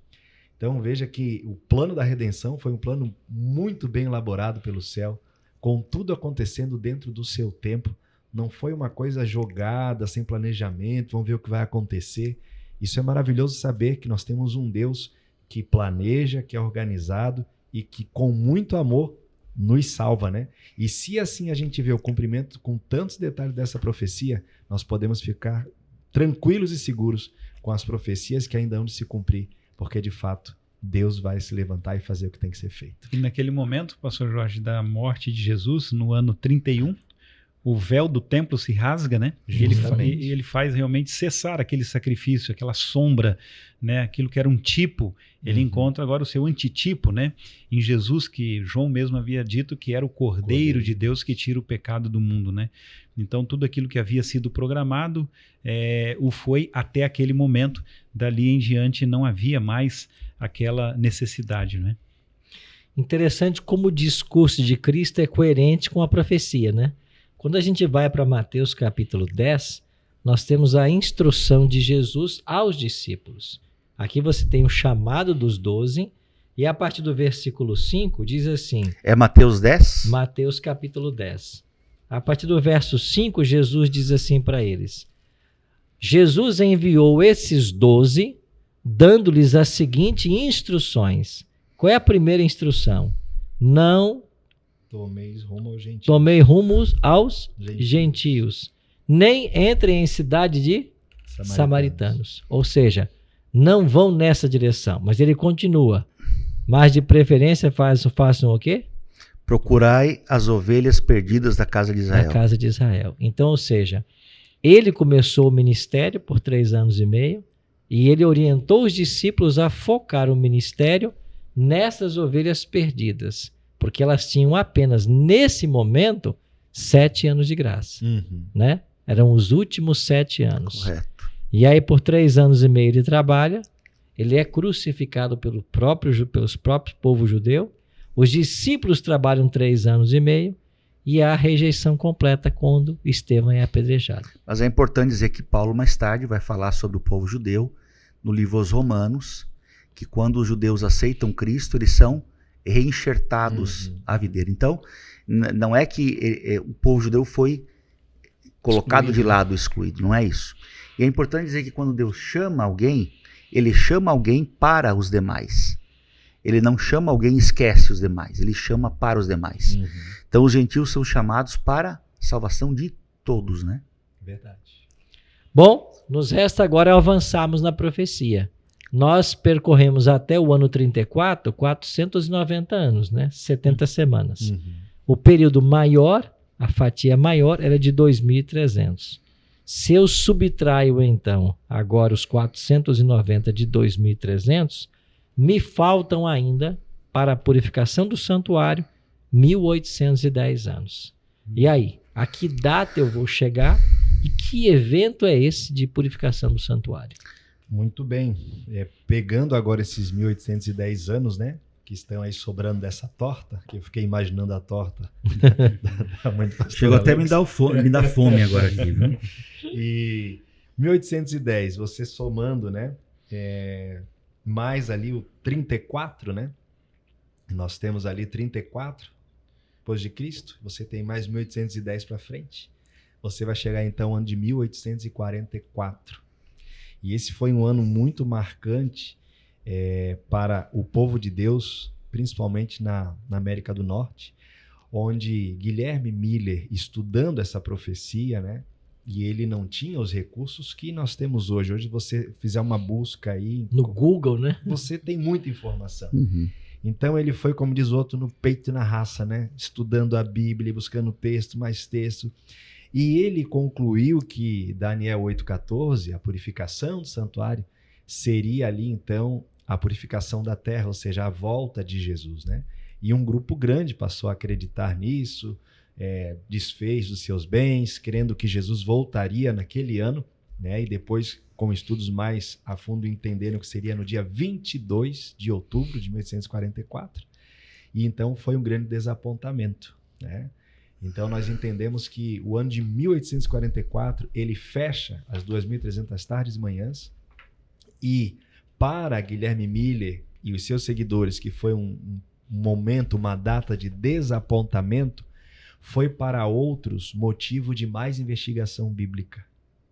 Então veja que o plano da redenção foi um plano muito bem elaborado pelo céu, com tudo acontecendo dentro do seu tempo. Não foi uma coisa jogada, sem planejamento, vamos ver o que vai acontecer. Isso é maravilhoso saber que nós temos um Deus que planeja, que é organizado e que com muito amor nos salva, né? E se assim a gente vê o cumprimento com tantos detalhes dessa profecia, nós podemos ficar tranquilos e seguros com as profecias que ainda hão de se cumprir, porque de fato Deus vai se levantar e fazer o que tem que ser feito. E naquele momento, pastor Jorge, da morte de Jesus, no ano 31, o véu do templo se rasga, né? E ele faz realmente cessar aquele sacrifício, aquela sombra, né? Aquilo que era um tipo, ele encontra agora o seu antitipo, né? Em Jesus, que João mesmo havia dito que era o Cordeiro de Deus que tira o pecado do mundo, né? Então tudo aquilo que havia sido programado o foi até aquele momento. Dali em diante não havia mais aquela necessidade, né? Interessante como o discurso de Cristo é coerente com a profecia, né? Quando a gente vai para Mateus capítulo 10, nós temos a instrução de Jesus aos discípulos. Aqui você tem o chamado dos 12, e a partir do versículo 5 diz assim... É Mateus 10? Mateus capítulo 10. A partir do verso 5, Jesus diz assim para eles: Jesus enviou esses 12, dando-lhes as seguintes instruções. Qual é a primeira instrução? Não tomei rumo aos gentios, nem entrem em cidade de samaritanos. Ou seja, não vão nessa direção. Mas ele continua. Mas de preferência façam o quê? Procurai as ovelhas perdidas da casa de Israel. Da casa de Israel. Então, ou seja, ele começou o ministério por 3 anos e meio e ele orientou os discípulos a focar o ministério nessas ovelhas perdidas, porque elas tinham apenas, nesse momento, 7 anos de graça. Né? Eram os últimos 7 anos. Correto. E aí, por 3 anos e meio ele trabalha, ele é crucificado pelos próprios povo judeu, os discípulos trabalham 3 anos e meio, e há a rejeição completa quando Estevão é apedrejado. Mas é importante dizer que Paulo mais tarde vai falar sobre o povo judeu, no livro aos Romanos, que quando os judeus aceitam Cristo, eles são reenxertados à videira. Então, não é que o povo judeu foi colocado de lado, excluído, não é isso. E é importante dizer que quando Deus chama alguém, ele chama alguém para os demais. Ele não chama alguém e esquece os demais, ele chama para os demais. Então os gentios são chamados para a salvação de todos, né? Verdade. Bom, nos resta agora avançarmos na profecia. Nós percorremos até o ano 34, 490 anos, né? 70 semanas. O período maior, a fatia maior, era de 2.300. Se eu subtraio, então, agora os 490 de 2.300, me faltam ainda, para a purificação do santuário, 1.810 anos. E aí, a que data eu vou chegar e que evento é esse de purificação do santuário? Muito bem. Pegando agora esses 1.810 anos, né? Que estão aí sobrando dessa torta, que eu fiquei imaginando a torta da mãe do pastor Chegou Alex. até me dar fome agora aqui, viu? E 1810, você somando, né? Mais ali o 34, né? Nós temos ali 34 depois de Cristo. Você tem mais 1810 para frente. Você vai chegar então ao ano de 1844. E esse foi um ano muito marcante para o povo de Deus, principalmente na América do Norte, onde Guilherme Miller, estudando essa profecia, né, e ele não tinha os recursos que nós temos hoje. Hoje você fizer uma busca aí... No Google, né? Você tem muita informação. Uhum. Então ele foi, como diz o outro, no peito e na raça, né? Estudando a Bíblia, buscando texto, mais texto. E ele concluiu que Daniel 8,14, a purificação do santuário, seria ali então a purificação da terra, ou seja, a volta de Jesus, né? E um grupo grande passou a acreditar nisso, desfez dos seus bens, crendo que Jesus voltaria naquele ano, né? E depois, com estudos mais a fundo, entenderam que seria no dia 22 de outubro de 1844. E então foi um grande desapontamento, né? Então nós entendemos que o ano de 1844, ele fecha as 2.300 tardes e manhãs, e para Guilherme Miller e os seus seguidores, que foi um momento, uma data de desapontamento, foi para outros motivo de mais investigação bíblica,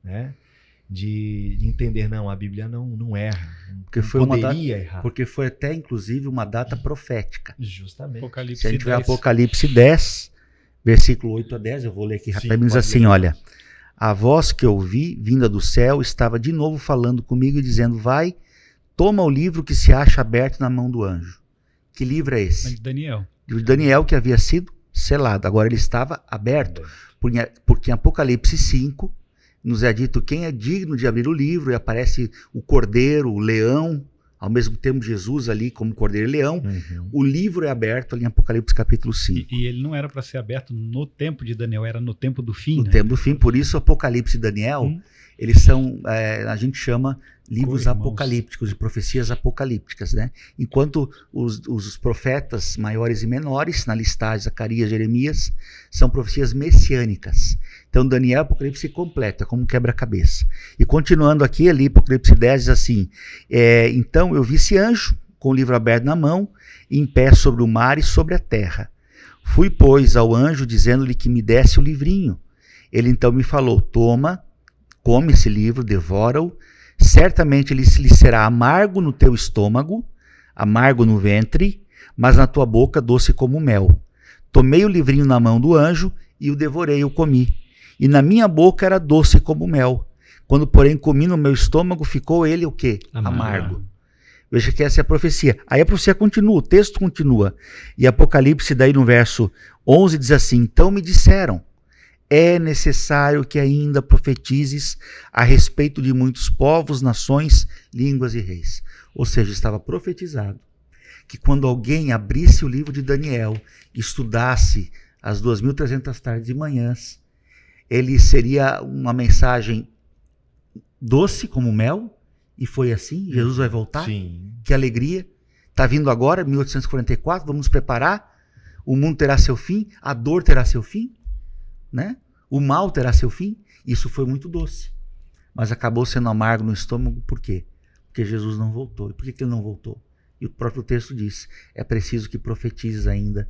né? De entender, não, a Bíblia não erra, Porque não foi poderia errar. Porque foi até, inclusive, uma data profética. Justamente. Apocalipse Se a gente tiver 10. Apocalipse 10, versículo 8 a 10, eu vou ler aqui rapidinho, diz assim, olha, a voz que eu ouvi, vinda do céu, estava de novo falando comigo e dizendo, vai, toma o livro que se acha aberto na mão do anjo. Que livro é esse? De Daniel. De Daniel, que havia sido selado. Agora ele estava aberto, porque em Apocalipse 5 nos é dito quem é digno de abrir o livro, e aparece o cordeiro, o leão, ao mesmo tempo Jesus ali como cordeiro e leão. Uhum. O livro é aberto ali em Apocalipse capítulo 5. E ele não era para ser aberto no tempo de Daniel, era no tempo do fim. No né? tempo do fim, por isso Apocalipse e Daniel, eles são, a gente chama livros Co-irmãos. apocalípticos, de profecias apocalípticas, né? Enquanto os profetas maiores e menores, na listagem, Zacarias, Jeremias, são profecias messiânicas. Então Daniel, Apocalipse completo, é como um quebra-cabeça. E continuando aqui, ali, Apocalipse 10 diz assim, então eu vi esse anjo, com o livro aberto na mão, em pé sobre o mar e sobre a terra. Fui, pois, ao anjo, dizendo-lhe que me desse o livrinho. Ele então me falou, toma, come esse livro, devora-o, certamente ele lhe será amargo no teu estômago, amargo no ventre, mas na tua boca doce como mel. Tomei o livrinho na mão do anjo e o devorei, o comi. E na minha boca era doce como mel. Quando, porém, comi no meu estômago, ficou ele o quê? Amargo. Veja que essa é a profecia. Aí a profecia continua, o texto continua. E Apocalipse, daí no verso 11, diz assim, então me disseram, é necessário que ainda profetizes a respeito de muitos povos, nações, línguas e reis. Ou seja, estava profetizado que quando alguém abrisse o livro de Daniel e estudasse as 2.300 tardes e manhãs, ele seria uma mensagem doce como mel, e foi assim, Jesus vai voltar? Sim. Que alegria, está vindo agora, 1844, vamos nos preparar, o mundo terá seu fim, a dor terá seu fim, né? O mal terá seu fim. Isso foi muito doce, mas acabou sendo amargo no estômago. Por quê? Porque Jesus não voltou. E por que ele não voltou? E o próprio texto diz, é preciso que profetizes ainda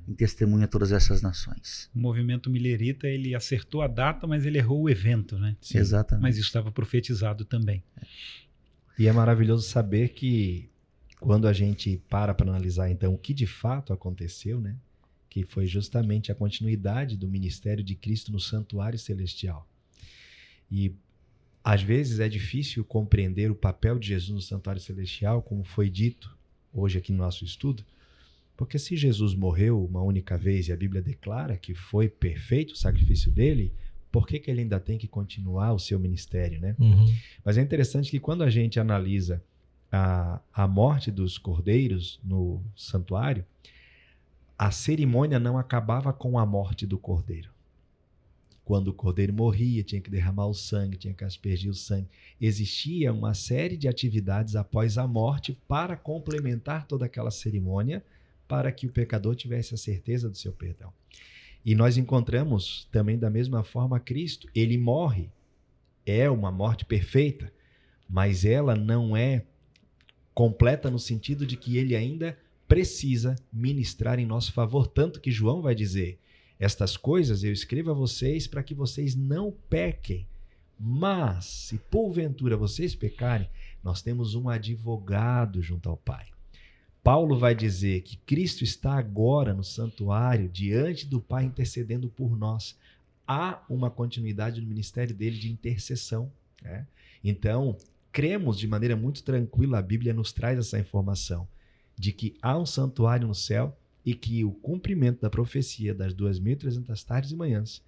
em testemunho a todas essas nações. O movimento millerita, ele acertou a data, mas ele errou o evento, né? Sim. Exatamente. Mas isso estava profetizado também. E é maravilhoso saber que quando a gente para analisar então o que de fato aconteceu, né? Que foi justamente a continuidade do ministério de Cristo no santuário celestial. E às vezes é difícil compreender o papel de Jesus no santuário celestial, como foi dito hoje aqui no nosso estudo, porque se Jesus morreu uma única vez e a Bíblia declara que foi perfeito o sacrifício dele, por que ele ainda tem que continuar o seu ministério, né? Uhum. Mas é interessante que quando a gente analisa a morte dos cordeiros no santuário, a cerimônia não acabava com a morte do cordeiro. Quando o cordeiro morria, tinha que derramar o sangue, tinha que aspergir o sangue. Existia uma série de atividades após a morte para complementar toda aquela cerimônia, para que o pecador tivesse a certeza do seu perdão. E nós encontramos também da mesma forma Cristo. Ele morre, é uma morte perfeita, mas ela não é completa no sentido de que ele ainda precisa ministrar em nosso favor, tanto que João vai dizer, estas coisas eu escrevo a vocês para que vocês não pequem, Mas, se porventura vocês pecarem, nós temos um advogado junto ao Pai. Paulo vai dizer que Cristo está agora no santuário, diante do Pai, intercedendo por nós. Há uma continuidade no ministério dele de intercessão, né? Então, cremos de maneira muito tranquila, a Bíblia nos traz essa informação, de que há um santuário no céu e que o cumprimento da profecia das 2.300 tardes e manhãs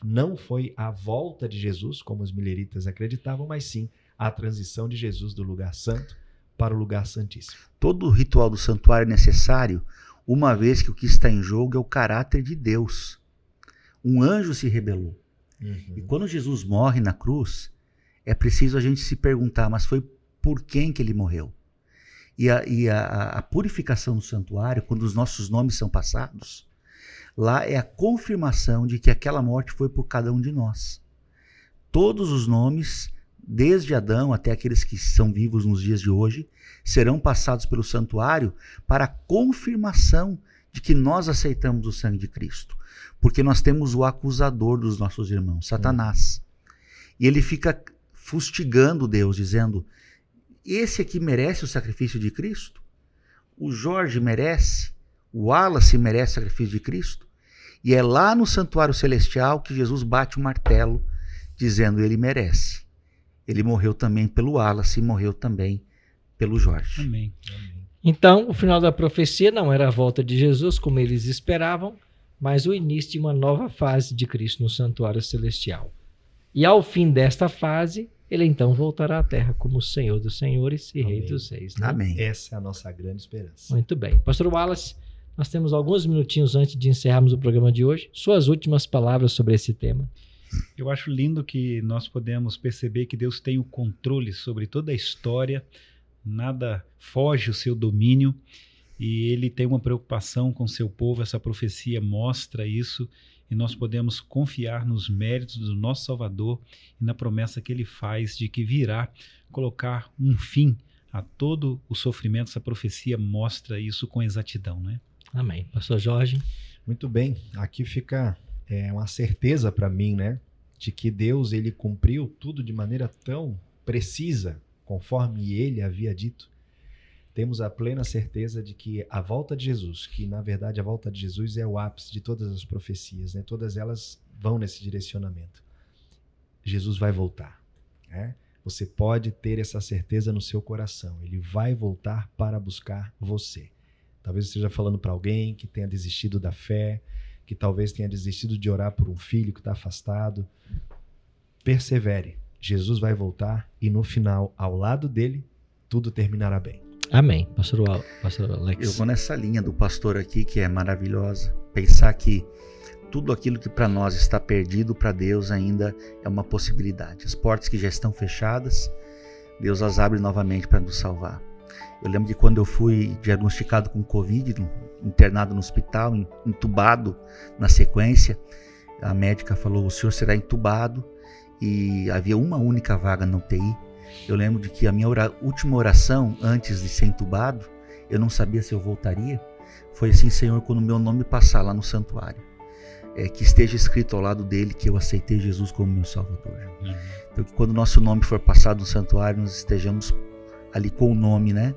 não foi a volta de Jesus, como os mileritas acreditavam, mas sim a transição de Jesus do lugar santo para o lugar santíssimo. Todo o ritual do santuário é necessário, uma vez que o que está em jogo é o caráter de Deus. Um anjo se rebelou. E quando Jesus morre na cruz, é preciso a gente se perguntar, mas foi por quem que ele morreu? E a purificação do santuário, quando os nossos nomes são passados, lá é a confirmação de que aquela morte foi por cada um de nós. Todos os nomes, desde Adão até aqueles que são vivos nos dias de hoje, serão passados pelo santuário para a confirmação de que nós aceitamos o sangue de Cristo. Porque nós temos o acusador dos nossos irmãos, Satanás. E ele fica fustigando Deus, dizendo: esse aqui merece o sacrifício de Cristo? O Jorge merece? O Wallace merece o sacrifício de Cristo? E é lá no santuário celestial que Jesus bate o martelo, dizendo: ele merece. Ele morreu também pelo Wallace e morreu também pelo Jorge. Amém. Então, o final da profecia não era a volta de Jesus, como eles esperavam, mas o início de uma nova fase de Cristo no santuário celestial. E ao fim desta fase, ele então voltará à terra como Senhor dos senhores e Rei dos reis. Né? Amém. Essa é a nossa grande esperança. Muito bem. Pastor Wallace, nós temos alguns minutinhos antes de encerrarmos o programa de hoje. Suas últimas palavras sobre esse tema. Eu acho lindo que nós podemos perceber que Deus tem o controle sobre toda a história, nada foge o seu domínio, e ele tem uma preocupação com o seu povo. Essa profecia mostra isso, e nós podemos confiar nos méritos do nosso Salvador e na promessa que ele faz de que virá colocar um fim a todo o sofrimento. Essa profecia mostra isso com exatidão, né? Amém. Pastor Jorge. Muito bem, aqui fica uma certeza para mim, né, de que Deus ele cumpriu tudo de maneira tão precisa, conforme ele havia dito. Temos a plena certeza de que a volta de Jesus, que na verdade a volta de Jesus é o ápice de todas as profecias, né? Todas elas vão nesse direcionamento. Jesus vai voltar, né? Você pode ter essa certeza no seu coração. Ele vai voltar para buscar você. Talvez esteja falando para alguém que tenha desistido da fé, que talvez tenha desistido de orar por um filho que está afastado. Persevere. Jesus vai voltar e no final, ao lado dele, tudo terminará bem. Amém. Pastor Alex. Eu vou nessa linha do pastor aqui, que é maravilhosa. Pensar que tudo aquilo que para nós está perdido, para Deus ainda é uma possibilidade. As portas que já estão fechadas, Deus as abre novamente para nos salvar. Eu lembro de quando eu fui diagnosticado com Covid, internado no hospital, entubado na sequência, a médica falou: o senhor será entubado, e havia uma única vaga na UTI. Eu lembro de que a minha última oração antes de ser entubado, eu não sabia se eu voltaria, foi assim: Senhor, quando o meu nome passar lá no santuário, que esteja escrito ao lado dele que eu aceitei Jesus como meu Salvador. Então, que quando o nosso nome for passado no santuário, nós estejamos ali com o nome, né,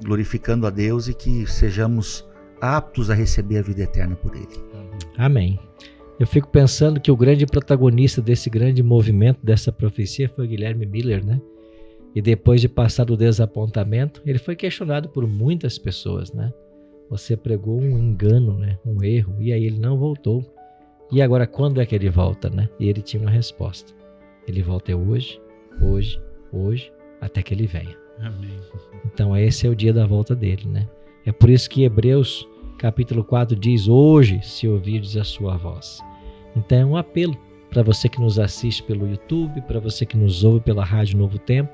glorificando a Deus, e que sejamos aptos a receber a vida eterna por ele. Amém. Eu fico pensando que o grande protagonista desse grande movimento, dessa profecia, foi Guilherme Miller, né? E depois de passar do desapontamento, ele foi questionado por muitas pessoas, né? Você pregou um engano, né? Um erro, e aí ele não voltou. E agora, quando é que ele volta, né? E ele tinha uma resposta. Ele volta hoje, até que ele venha. Amém. Então esse é o dia da volta dele, né? É por isso que Hebreus capítulo 4 diz: hoje, se ouvirdes a sua voz. Então é um apelo para você que nos assiste pelo YouTube, para você que nos ouve pela Rádio Novo Tempo.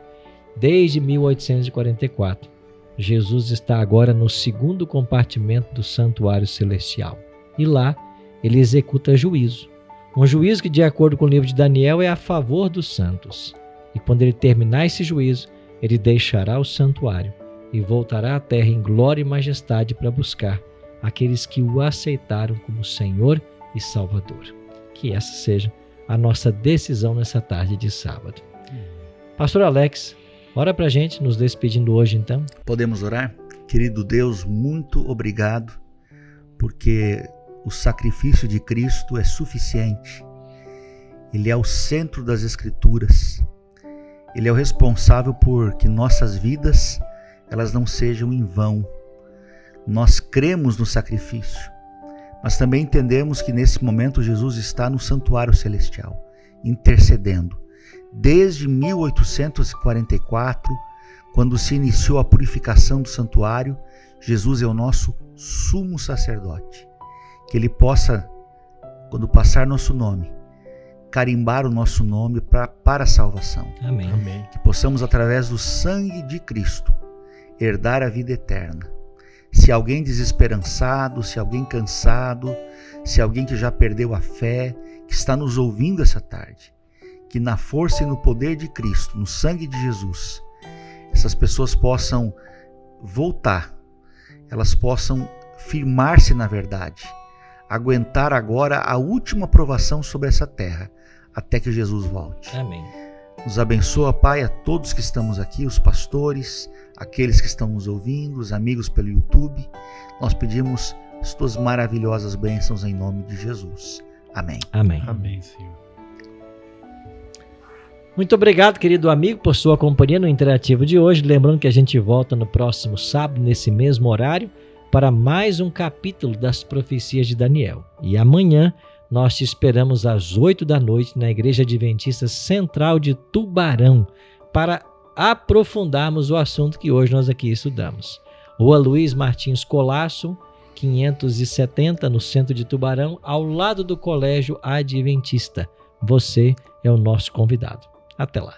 Desde 1844, Jesus está agora no segundo compartimento do santuário celestial. E lá ele executa juízo. Um juízo que, de acordo com o livro de Daniel, é a favor dos santos. E quando ele terminar esse juízo, ele deixará o santuário e voltará à terra em glória e majestade para buscar aqueles que o aceitaram como Senhor e Salvador. Que essa seja a nossa decisão nessa tarde de sábado. Pastor Alex, ora pra gente, nos despedindo hoje então. Podemos orar? Querido Deus, muito obrigado, porque o sacrifício de Cristo é suficiente. Ele é o centro das Escrituras. Ele é o responsável por que nossas vidas elas não sejam em vão. Nós cremos no sacrifício, mas também entendemos que nesse momento Jesus está no santuário celestial, intercedendo. Desde 1844, quando se iniciou a purificação do santuário, Jesus é o nosso sumo sacerdote. Que Ele possa, quando passar nosso nome, carimbar o nosso nome para a salvação. Amém. Amém. Que possamos, através do sangue de Cristo, herdar a vida eterna. Se alguém desesperançado, se alguém cansado, se alguém que já perdeu a fé, que está nos ouvindo essa tarde, que na força e no poder de Cristo, no sangue de Jesus, essas pessoas possam voltar, elas possam firmar-se na verdade, aguentar agora a última provação sobre essa terra, até que Jesus volte. Amém. Nos abençoa, Pai, a todos que estamos aqui, os pastores, aqueles que estão nos ouvindo, os amigos pelo YouTube. Nós pedimos as tuas maravilhosas bênçãos em nome de Jesus. Amém. Amém. Amém, Senhor. Muito obrigado, querido amigo, por sua companhia no Interativo de hoje. Lembrando que a gente volta no próximo sábado, nesse mesmo horário, para mais um capítulo das profecias de Daniel. E amanhã nós te esperamos às 8 da noite na Igreja Adventista Central de Tubarão para aprofundarmos o assunto que hoje nós aqui estudamos. Rua Luiz Martins Colasso, 570, no centro de Tubarão, ao lado do Colégio Adventista. Você é o nosso convidado. Até lá.